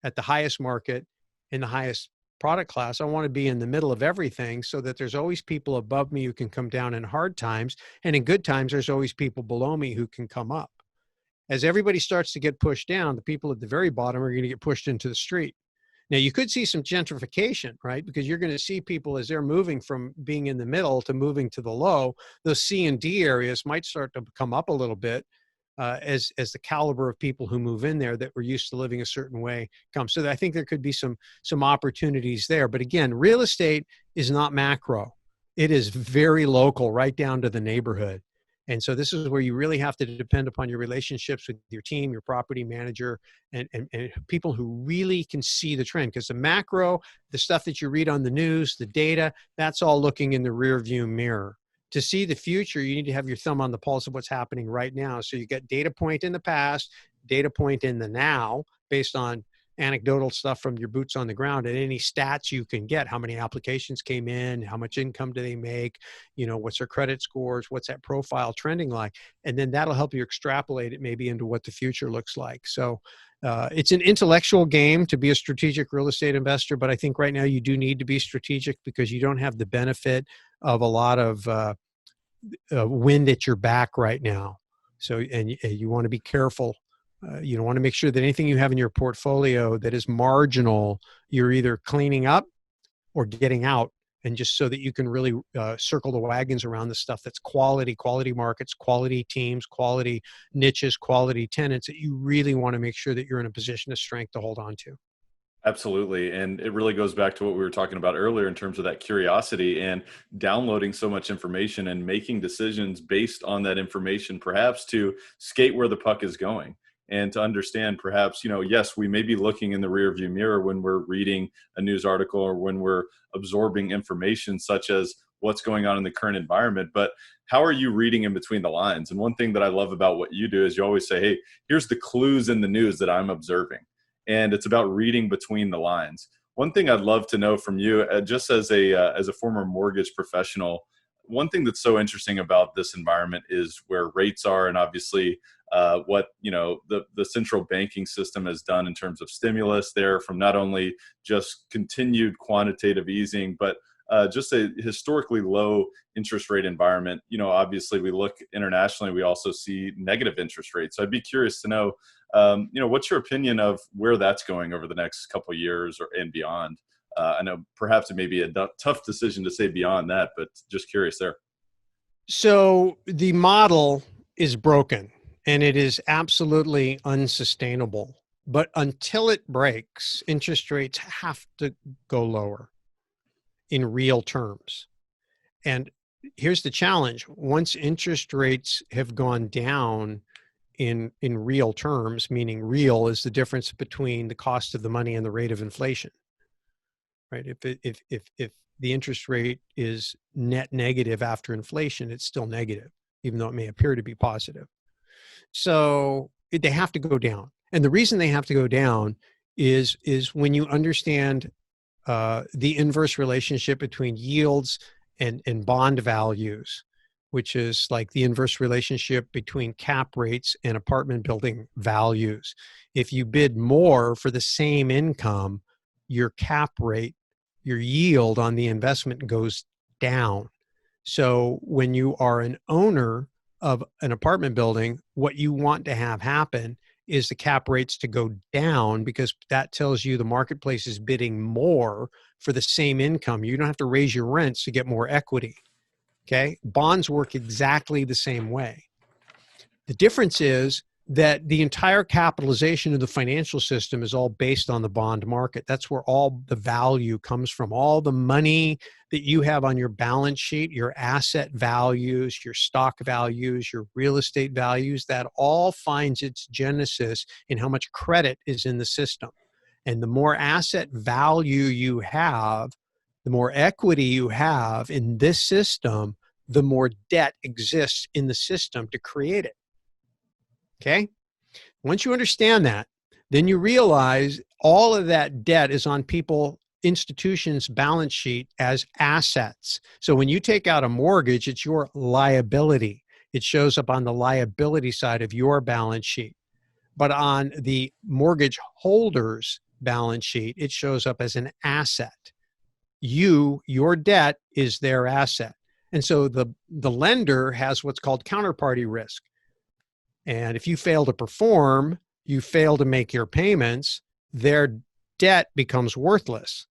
at the highest market, in the highest product class. I want to be in the middle of everything so that there's always people above me who can come down in hard times. And in good times, there's always people below me who can come up. As everybody starts to get pushed down, the people at the very bottom are going to get pushed into the street. Now, you could see some gentrification, right? Because you're going to see people as they're moving from being in the middle to moving to the low. Those C and D areas might start to come up a little bit as the caliber of people who move in there that were used to living a certain way comes. So I think there could be some opportunities there. But again, real estate is not macro. It is very local, right down to the neighborhood. And so this is where you really have to depend upon your relationships with your team, your property manager, and people who really can see the trend. Because the macro, the stuff that you read on the news, the data, that's all looking in the rear view mirror. To see the future, you need to have your thumb on the pulse of what's happening right now. So you get data point in the past, data point in the now, based on anecdotal stuff from your boots on the ground, and any stats you can get. How many applications came in? How much income do they make? What's their credit scores? What's that profile trending like? And then that'll help you extrapolate it maybe into what the future looks like. So it's an intellectual game to be a strategic real estate investor, but I think right now you do need to be strategic because you don't have the benefit of a lot of wind at your back right now. So, and you want to be careful. You want to make sure that anything you have in your portfolio that is marginal, you're either cleaning up or getting out, and just so that you can really circle the wagons around the stuff that's quality markets, quality teams, quality niches, quality tenants that you really want to make sure that you're in a position of strength to hold on to. Absolutely. And it really goes back to what we were talking about earlier in terms of that curiosity and downloading so much information and making decisions based on that information, perhaps to skate where the puck is going. And to understand perhaps, yes, we may be looking in the rearview mirror when we're reading a news article or when we're absorbing information such as what's going on in the current environment, but how are you reading in between the lines? And one thing that I love about what you do is you always say, hey, here's the clues in the news that I'm observing. And it's about reading between the lines. One thing I'd love to know from you, just as a former mortgage professional, one thing that's so interesting about this environment is where rates are, and obviously what the central banking system has done in terms of stimulus there, from not only just continued quantitative easing, but just a historically low interest rate environment. Obviously we look internationally, we also see negative interest rates. So I'd be curious to know, what's your opinion of where that's going over the next couple of years and beyond? I know perhaps it may be a tough decision to say beyond that, but just curious there. So the model is broken and it is absolutely unsustainable. But until it breaks, interest rates have to go lower in real terms. And here's the challenge. Once interest rates have gone down in real terms, meaning real is the difference between the cost of the money and the rate of inflation, right? If the interest rate is net negative after inflation, it's still negative, even though it may appear to be positive. So they have to go down. And the reason they have to go down is when you understand the inverse relationship between yields and bond values, which is like the inverse relationship between cap rates and apartment building values. If you bid more for the same income, your cap rate, your yield on the investment goes down. So when you are an owner of an apartment building, what you want to have happen is the cap rates to go down, because that tells you the marketplace is bidding more for the same income. You don't have to raise your rents to get more equity. Okay. Bonds work exactly the same way. The difference is that the entire capitalization of the financial system is all based on the bond market. That's where all the value comes from. All the money that you have on your balance sheet, your asset values, your stock values, your real estate values, that all finds its genesis in how much credit is in the system. And the more asset value you have, the more equity you have in this system, the more debt exists in the system to create it. Okay? Once you understand that, then you realize all of that debt is on people institution's balance sheet as assets. So when you take out a mortgage, it's your liability. It shows up on the liability side of your balance sheet. But on the mortgage holder's balance sheet, it shows up as an asset. Your debt is their asset. And so the lender has what's called counterparty risk. And if you fail to perform, you fail to make your payments, their debt becomes worthless.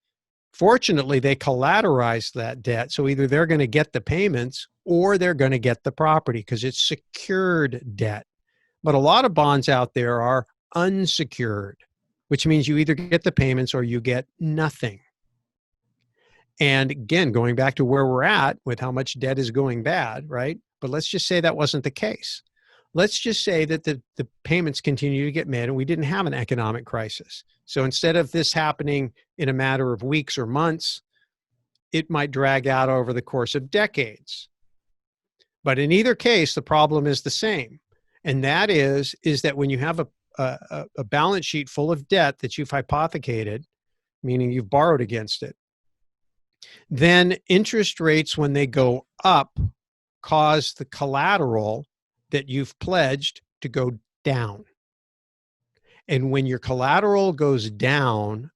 Fortunately, they collateralize that debt. So either they're going to get the payments or they're going to get the property because it's secured debt. But a lot of bonds out there are unsecured, which means you either get the payments or you get nothing. And again, going back to where we're at with how much debt is going bad, right? But let's just say that wasn't the case. Let's just say that the payments continue to get made and we didn't have an economic crisis. So instead of this happening in a matter of weeks or months, it might drag out over the course of decades. But in either case, the problem is the same. And that is that when you have a balance sheet full of debt that you've hypothecated, meaning you've borrowed against it, then interest rates, when they go up, cause the collateral that you've pledged to go down. And when your collateral goes down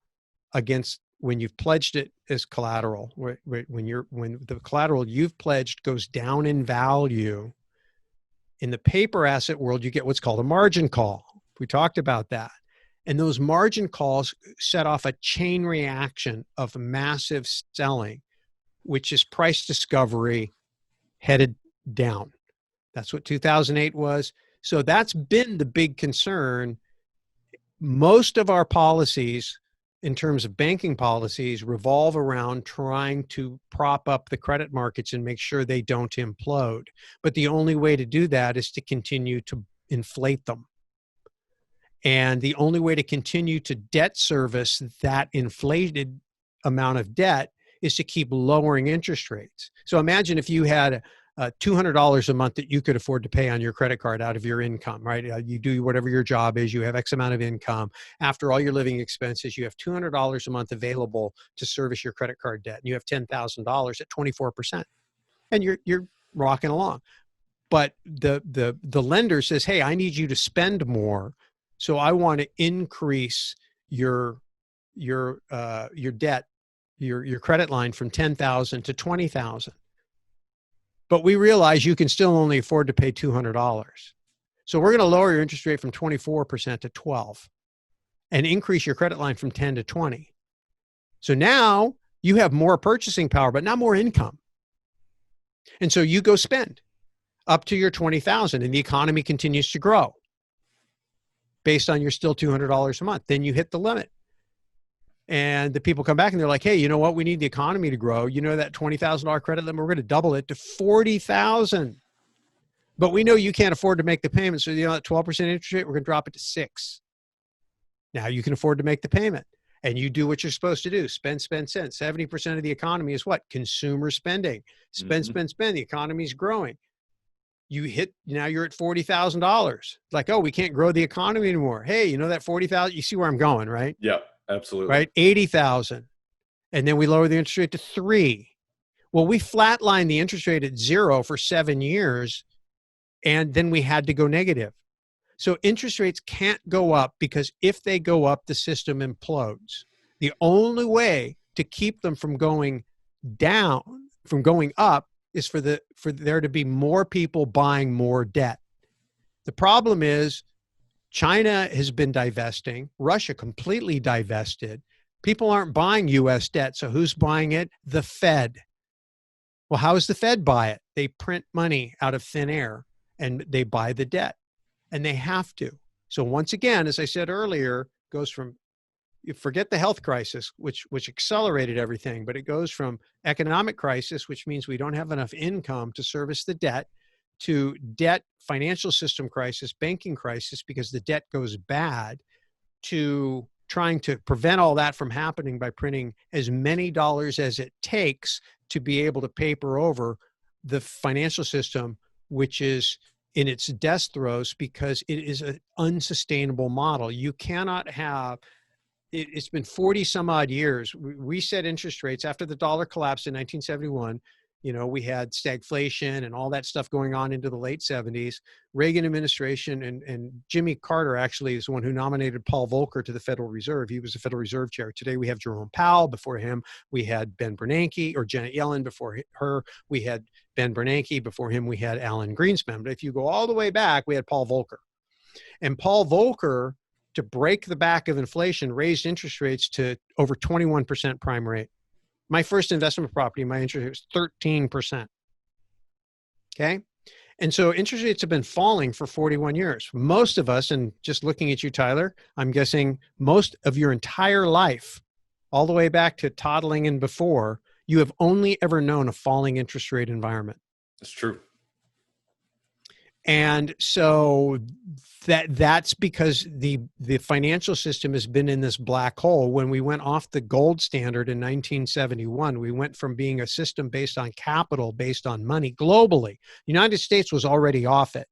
against, when you've pledged it as collateral, when the collateral you've pledged goes down in value, in the paper asset world, you get what's called a margin call. We talked about that. And those margin calls set off a chain reaction of massive selling, which is price discovery headed down. That's what 2008 was. So that's been the big concern. Most of our policies, in terms of banking policies, revolve around trying to prop up the credit markets and make sure they don't implode. But the only way to do that is to continue to inflate them. And the only way to continue to debt service that inflated amount of debt is to keep lowering interest rates. So imagine if you had $200 a month that you could afford to pay on your credit card out of your income, right? You do whatever your job is, you have X amount of income. After all your living expenses, you have $200 a month available to service your credit card debt. And you have $10,000 at 24%. And you're rocking along. But the lender says, hey, I need you to spend more. So I want to increase your debt, your credit line from $10,000 to $20,000. But we realize you can still only afford to pay $200. So we're going to lower your interest rate from 24% to 12 and increase your credit line from 10 to 20. So now you have more purchasing power, but not more income. And so you go spend up to your 20,000 and the economy continues to grow based on your still $200 a month. Then you hit the limit. And the people come back and they're like, hey, you know what? We need the economy to grow. You know, that $20,000 credit limit, we're going to double it to $40,000. But we know you can't afford to make the payment. So, you know, that 12% interest rate, we're going to drop it to 6. Now you can afford to make the payment and you do what you're supposed to do. Spend, spend, spend. 70% of the economy is what? Consumer spending. Spend, spend, spend. The economy is growing. You hit, now you're at $40,000. Like, oh, we can't grow the economy anymore. Hey, you know that 40,000, you see where I'm going, right? Yeah, absolutely. Right? 80,000. And then we lower the interest rate to 3. Well, we flatlined the interest rate at 0 for 7 years, and then we had to go negative. So interest rates can't go up because if they go up, the system implodes. The only way to keep them from going down, from going up, is for there to be more people buying more debt. The problem is China has been divesting. Russia completely divested. People aren't buying U.S. debt. So who's buying it? The Fed. Well, how does the Fed buy it? They print money out of thin air and they buy the debt. And they have to. So once again, as I said earlier, goes from, you forget the health crisis, which accelerated everything, but it goes from economic crisis, which means we don't have enough income to service the debt, to debt, financial system crisis, banking crisis, because the debt goes bad, to trying to prevent all that from happening by printing as many dollars as it takes to be able to paper over the financial system, which is in its death throes because it is an unsustainable model. You cannot have it's been 40 some odd years. We set interest rates after the dollar collapsed in 1971. You know, we had stagflation and all that stuff going on into the late 70s. Reagan administration and Jimmy Carter actually is the one who nominated Paul Volcker to the Federal Reserve. He was the Federal Reserve chair. Today we have Jerome Powell. Before him, we had Ben Bernanke, or Janet Yellen. Before her, we had Ben Bernanke. Before him, we had Alan Greenspan. But if you go all the way back, we had Paul Volcker. And Paul Volcker, to break the back of inflation, raised interest rates to over 21% prime rate. My first investment property, my interest rate was 13%. Okay. And so interest rates have been falling for 41 years. Most of us, and just looking at you, Tyler, I'm guessing most of your entire life, all the way back to toddling and before, you have only ever known a falling interest rate environment. That's true. And so that's because the financial system has been in this black hole. When we went off the gold standard in 1971, we went from being a system based on capital, based on money globally. The United States was already off it.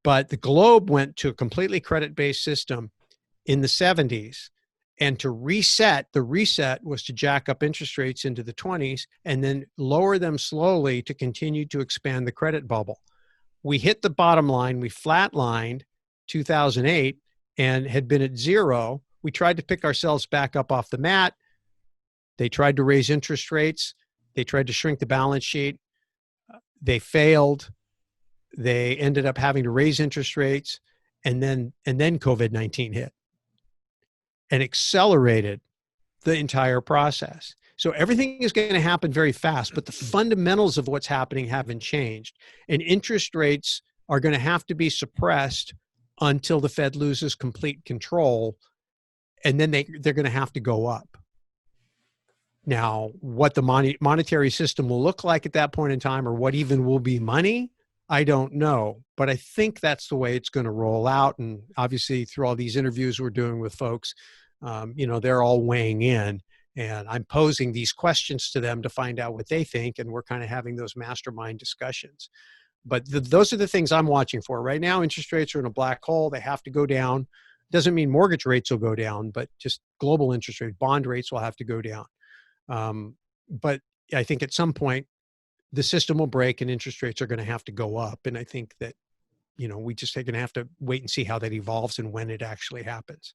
But the globe went to a completely credit-based system in the 70s. And to reset, the reset was to jack up interest rates into the 20s and then lower them slowly to continue to expand the credit bubble. We hit the bottom line. We flatlined 2008 and had been at zero. We tried to pick ourselves back up off the mat. They tried to raise interest rates. They tried to shrink the balance sheet. They failed. They ended up having to raise interest rates. And then COVID-19 hit and accelerated the entire process. So everything is going to happen very fast, but the fundamentals of what's happening haven't changed. And interest rates are going to have to be suppressed until the Fed loses complete control. And then they're going to have to go up. Now, what the monetary system will look like at that point in time, or what even will be money, I don't know. But I think that's the way it's going to roll out. And obviously, through all these interviews we're doing with folks, they're all weighing in. And I'm posing these questions to them to find out what they think. And we're kind of having those mastermind discussions. But those are the things I'm watching for. Right now, interest rates are in a black hole. They have to go down. Doesn't mean mortgage rates will go down, but just global interest rates, bond rates will have to go down. But I think at some point, the system will break and interest rates are going to have to go up. And I think that, we just are going to have to wait and see how that evolves and when it actually happens.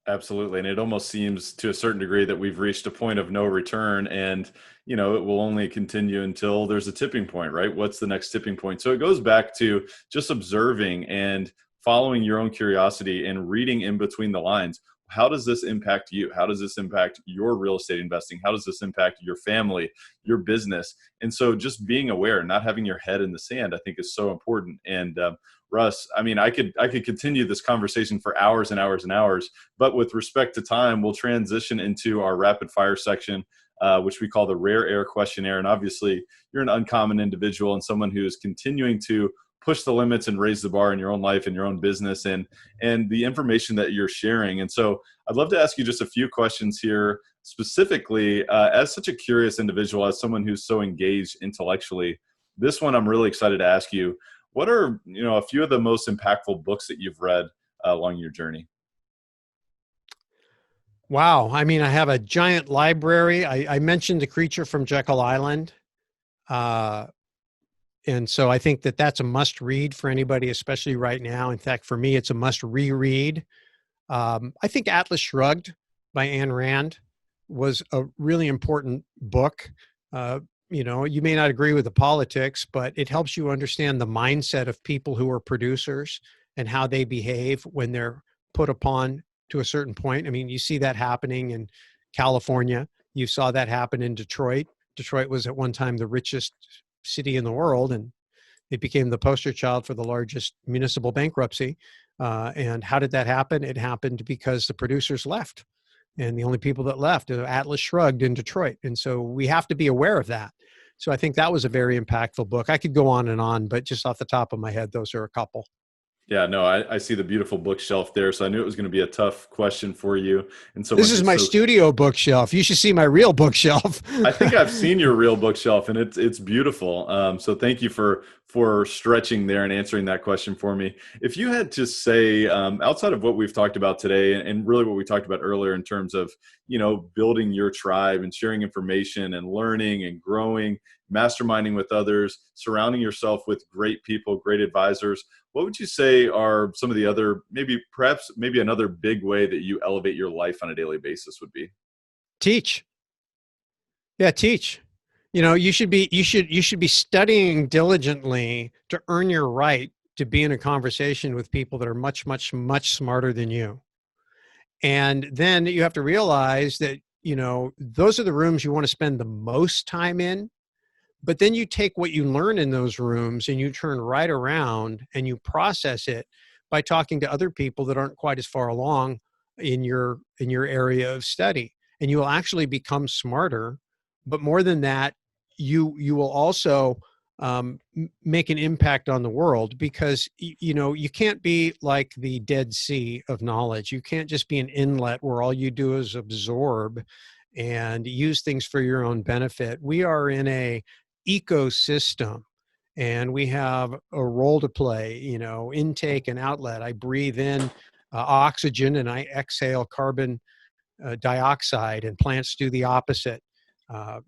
Absolutely. And it almost seems to a certain degree that we've reached a point of no return, and, it will only continue until there's a tipping point, right? What's the next tipping point? So it goes back to just observing and following your own curiosity and reading in between the lines. How does this impact you? How does this impact your real estate investing? How does this impact your family, your business? And so just being aware, not having your head in the sand, I think is so important. And Russ, I could continue this conversation for hours and hours and hours, but with respect to time, we'll transition into our rapid fire section, which we call the Rare Air Questionnaire. And obviously, you're an uncommon individual and someone who is continuing to push the limits and raise the bar in your own life and your own business and the information that you're sharing. And so I'd love to ask you just a few questions here, specifically as such a curious individual, as someone who's so engaged intellectually. This one I'm really excited to ask you. What are, a few of the most impactful books that you've read along your journey? Wow. I have a giant library. I mentioned The Creature from Jekyll Island. And so I think that that's a must read for anybody, especially right now. In fact, for me, it's a must reread. I think Atlas Shrugged by Ayn Rand was a really important book. You may not agree with the politics, but it helps you understand the mindset of people who are producers and how they behave when they're put upon to a certain point. You see that happening in California. You saw that happen in Detroit. Detroit was at one time the richest city in the world, and it became the poster child for the largest municipal bankruptcy. And how did that happen? It happened because the producers left. And the only people that left, Atlas Shrugged in Detroit. And so we have to be aware of that. So I think that was a very impactful book. I could go on and on, but just off the top of my head, those are a couple. Yeah, no, I see the beautiful bookshelf there. So I knew it was going to be a tough question for you. And someone This is who's my so studio bookshelf. You should see my real bookshelf. I think I've seen your real bookshelf, and it's beautiful. So thank you for stretching there and answering that question for me. If you had to say, outside of what we've talked about today, and really what we talked about earlier in terms of building your tribe and sharing information and learning and growing, masterminding with others, surrounding yourself with great people, great advisors, what would you say are some of the other, maybe another big way that you elevate your life on a daily basis would be? Teach. Yeah, teach. You should be studying diligently to earn your right to be in a conversation with people that are much, much, much smarter than you. And then you have to realize that, those are the rooms you want to spend the most time in. But then you take what you learn in those rooms and you turn right around and you process it by talking to other people that aren't quite as far along in your area of study. And you will actually become smarter. But more than that, you will also make an impact on the world, because you can't be like the Dead Sea of knowledge. You can't just be an inlet where all you do is absorb and use things for your own benefit. We are in a ecosystem, and we have a role to play, intake and outlet. I breathe in oxygen and I exhale carbon dioxide, and plants do the opposite.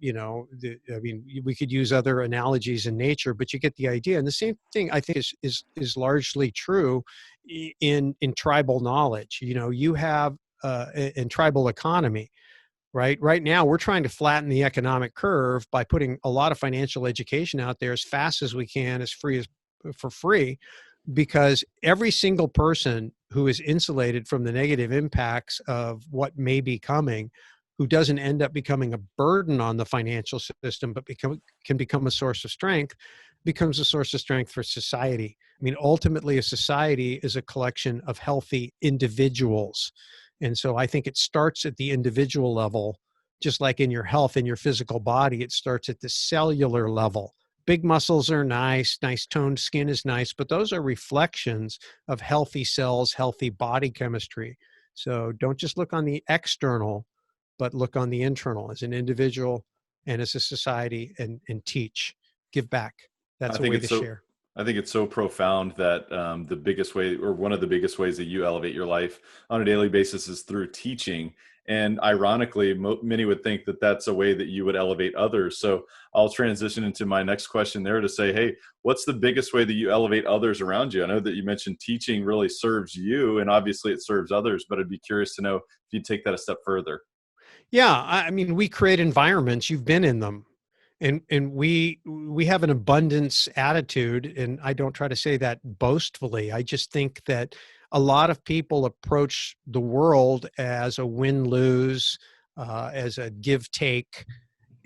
We could use other analogies in nature, but you get the idea. And the same thing, I think, is largely true in tribal knowledge. You have in tribal economy. Right now, we're trying to flatten the economic curve by putting a lot of financial education out there as fast as we can, for free, because every single person who is insulated from the negative impacts of what may be coming, who doesn't end up becoming a burden on the financial system, but can become a source of strength, becomes a source of strength for society. I mean, ultimately, a society is a collection of healthy individuals. And so I think it starts at the individual level, just like in your health, in your physical body, it starts at the cellular level. Big muscles are nice toned skin is nice, but those are reflections of healthy cells, healthy body chemistry. So don't just look on the external, but look on the internal as an individual and as a society, and teach, give back. I That's a think way it's to so share. I think it's so profound that the biggest way, or one of the biggest ways that you elevate your life on a daily basis, is through teaching. And ironically, many would think that that's a way that you would elevate others. So I'll transition into my next question there to say, hey, what's the biggest way that you elevate others around you? I know that you mentioned teaching really serves you, and obviously it serves others, but I'd be curious to know if you take that a step further. Yeah, I mean, we create environments. You've been in them, and we have an abundance attitude. And I don't try to say that boastfully. I just think that a lot of people approach the world as a win lose, as a give take,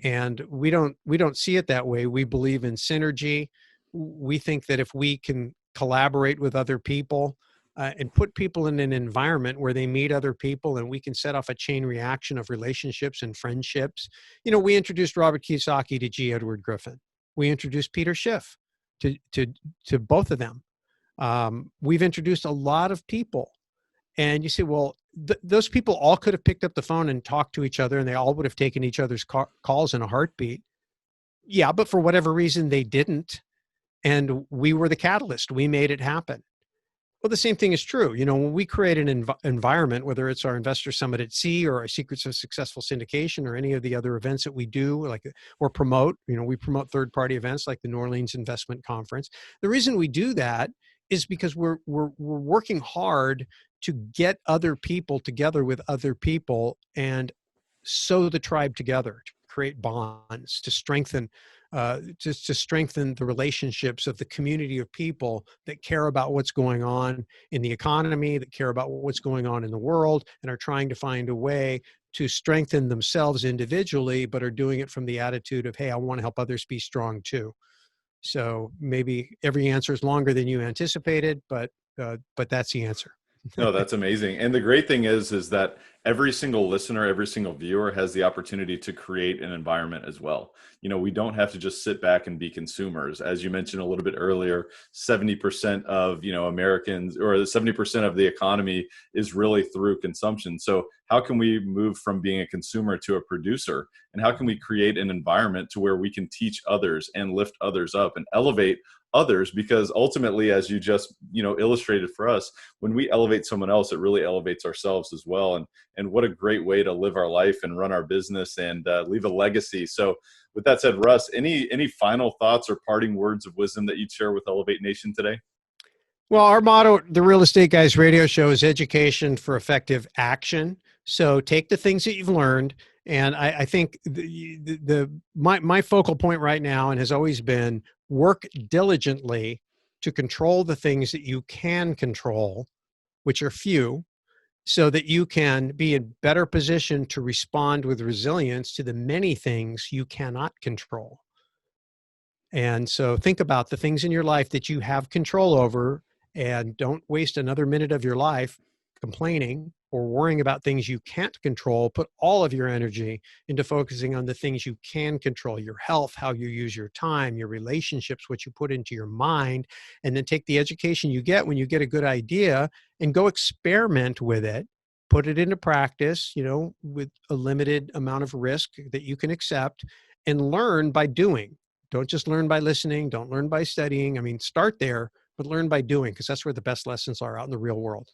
and we don't see it that way. We believe in synergy. We think that if we can collaborate with other people, and put people in an environment where they meet other people, and we can set off a chain reaction of relationships and friendships. We introduced Robert Kiyosaki to G. Edward Griffin. We introduced Peter Schiff to both of them. We've introduced a lot of people. And you say, well, those people all could have picked up the phone and talked to each other, and they all would have taken each other's calls in a heartbeat. Yeah, but for whatever reason, they didn't. And we were the catalyst. We made it happen. Well, the same thing is true. When we create an environment, whether it's our Investor Summit at Sea or our Secrets of Successful Syndication or any of the other events that we do, or promote, we promote third-party events like the New Orleans Investment Conference. The reason we do that is because we're working hard to get other people together with other people and sew the tribe together, to create bonds, to strengthen to strengthen the relationships of the community of people that care about what's going on in the economy, that care about what's going on in the world, and are trying to find a way to strengthen themselves individually, but are doing it from the attitude of, hey, I want to help others be strong too. So maybe every answer is longer than you anticipated, but that's the answer. No, that's amazing. And the great thing is that every single listener, every single viewer has the opportunity to create an environment as well. We don't have to just sit back and be consumers. As you mentioned a little bit earlier, 70% of, Americans, or 70% of the economy is really through consumption. So how can we move from being a consumer to a producer? And how can we create an environment to where we can teach others and lift others up and elevate others? Because ultimately, as you just, illustrated for us, when we elevate someone else, it really elevates ourselves as well. And what a great way to live our life and run our business and leave a legacy. So with that said, Russ, any final thoughts or parting words of wisdom that you'd share with Elevate Nation today? Well, our motto, the Real Estate Guys radio show, is education for effective action. So take the things that you've learned. And I think my focal point right now, and has always been, work diligently to control the things that you can control, which are few, so that you can be in better position to respond with resilience to the many things you cannot control. And so think about the things in your life that you have control over, and don't waste another minute of your life complaining or worrying about things you can't control. Put all of your energy into focusing on the things you can control: your health, how you use your time, your relationships, what you put into your mind, and then take the education you get when you get a good idea and go experiment with it. Put it into practice, with a limited amount of risk that you can accept, and learn by doing. Don't just learn by listening. Don't learn by studying. I mean, start there, but learn by doing, because that's where the best lessons are, out in the real world.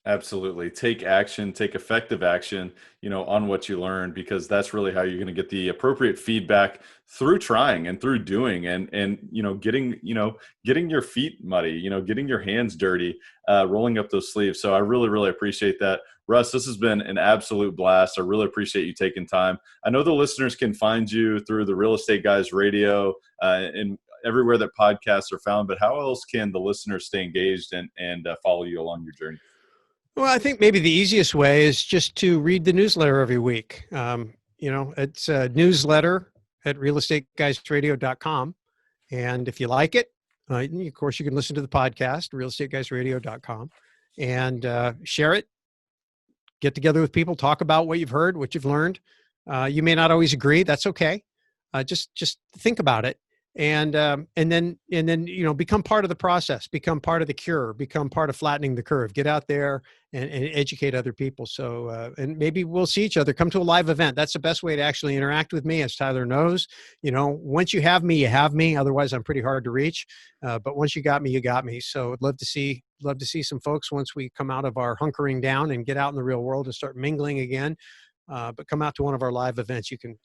Absolutely. Take action, take effective action, on what you learn, because that's really how you're going to get the appropriate feedback through trying and through doing and getting your feet muddy, getting your hands dirty, rolling up those sleeves. So I really, really appreciate that. Russ, this has been an absolute blast. I really appreciate you taking time. I know the listeners can find you through the Real Estate Guys radio and everywhere that podcasts are found, but how else can the listeners stay engaged and follow you along your journey? Well, I think maybe the easiest way is just to read the newsletter every week. It's a newsletter at realestateguysradio.com. And if you like it, of course, you can listen to the podcast, realestateguysradio.com, and share it. Get together with people, talk about what you've heard, what you've learned. You may not always agree. That's okay. Just think about it. And then become part of the process, become part of the cure, become part of flattening the curve. Get out there and educate other people. So and maybe we'll see each other. Come to a live event. That's the best way to actually interact with me, as Tyler knows. Once you have me, you have me. Otherwise, I'm pretty hard to reach. But once you got me, you got me. So I'd love to see some folks once we come out of our hunkering down and get out in the real world and start mingling again. But come out to one of our live events. You can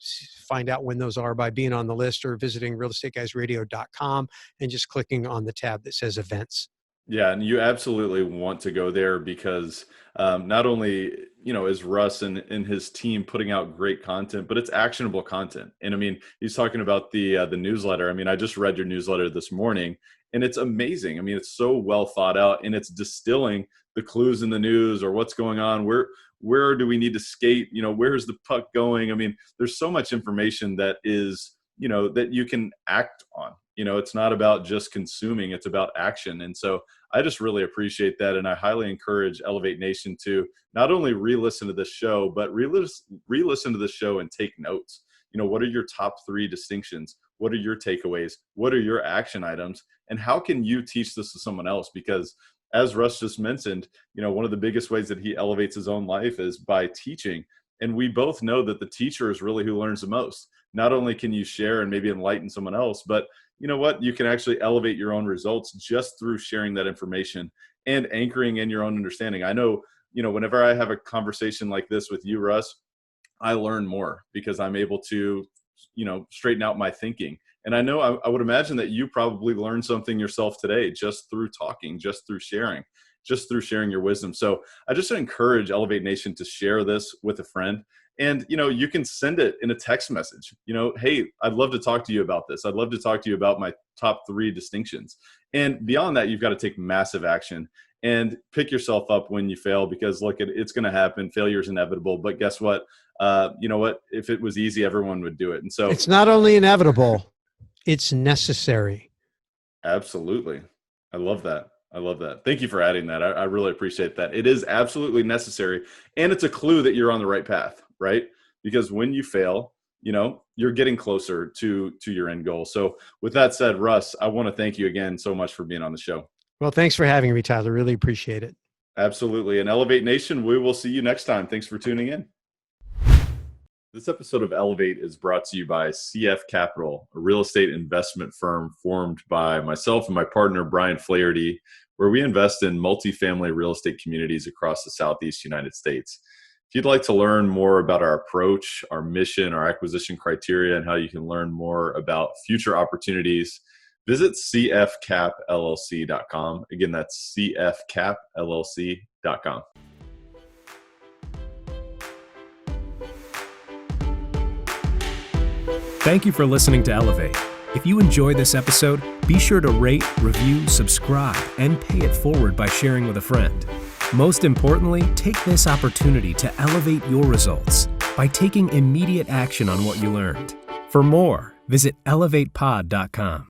find out when those are by being on the list or visiting realestateguysradio.com and just clicking on the tab that says events. Yeah, and you absolutely want to go there, because not only, is Russ and his team putting out great content, but it's actionable content. And I mean, he's talking about the newsletter. I mean, I just read your newsletter this morning, and it's amazing. I mean, it's so well thought out, and it's distilling the clues in the news, or what's going on. Where do we need to skate? Where's the puck going? I mean, there's so much information that is, that you can act on. It's not about just consuming, it's about action. And so I just really appreciate that. And I highly encourage Elevate Nation to not only re-listen to this show, but re-listen to the show and take notes. What are your top 3 distinctions? What are your takeaways? What are your action items? And how can you teach this to someone else? Because as Russ just mentioned, one of the biggest ways that he elevates his own life is by teaching. And we both know that the teacher is really who learns the most. Not only can you share and maybe enlighten someone else, but you know what? You can actually elevate your own results just through sharing that information and anchoring in your own understanding. I know, whenever I have a conversation like this with you, Russ, I learn more because I'm able to, straighten out my thinking. And I know I would imagine that you probably learned something yourself today just through talking, just through sharing your wisdom. So I just encourage Elevate Nation to share this with a friend. And, you can send it in a text message, hey, I'd love to talk to you about this. I'd love to talk to you about my top 3 distinctions. And beyond that, you've got to take massive action and pick yourself up when you fail, because look, it's going to happen. Failure is inevitable. But guess what? You know what? If it was easy, everyone would do it. And so It's not only inevitable, it's necessary. absolutely. I love that. I love that. Thank you for adding that. I really appreciate that. It is absolutely necessary. And it's a clue that you're on the right path, right? Because when you fail, you're getting closer to your end goal. So with that said, Russ, I want to thank you again so much for being on the show. Well, thanks for having me, Tyler. Really appreciate it. Absolutely. And Elevate Nation, we will see you next time. Thanks for tuning in. This episode of Elevate is brought to you by CF Capital, a real estate investment firm formed by myself and my partner, Brian Flaherty, where we invest in multifamily real estate communities across the Southeast United States. If you'd like to learn more about our approach, our mission, our acquisition criteria, and how you can learn more about future opportunities, visit cfcapllc.com. Again, that's cfcapllc.com. Thank you for listening to Elevate. If you enjoyed this episode, be sure to rate, review, subscribe, and pay it forward by sharing with a friend. Most importantly, take this opportunity to elevate your results by taking immediate action on what you learned. For more, visit elevatepod.com.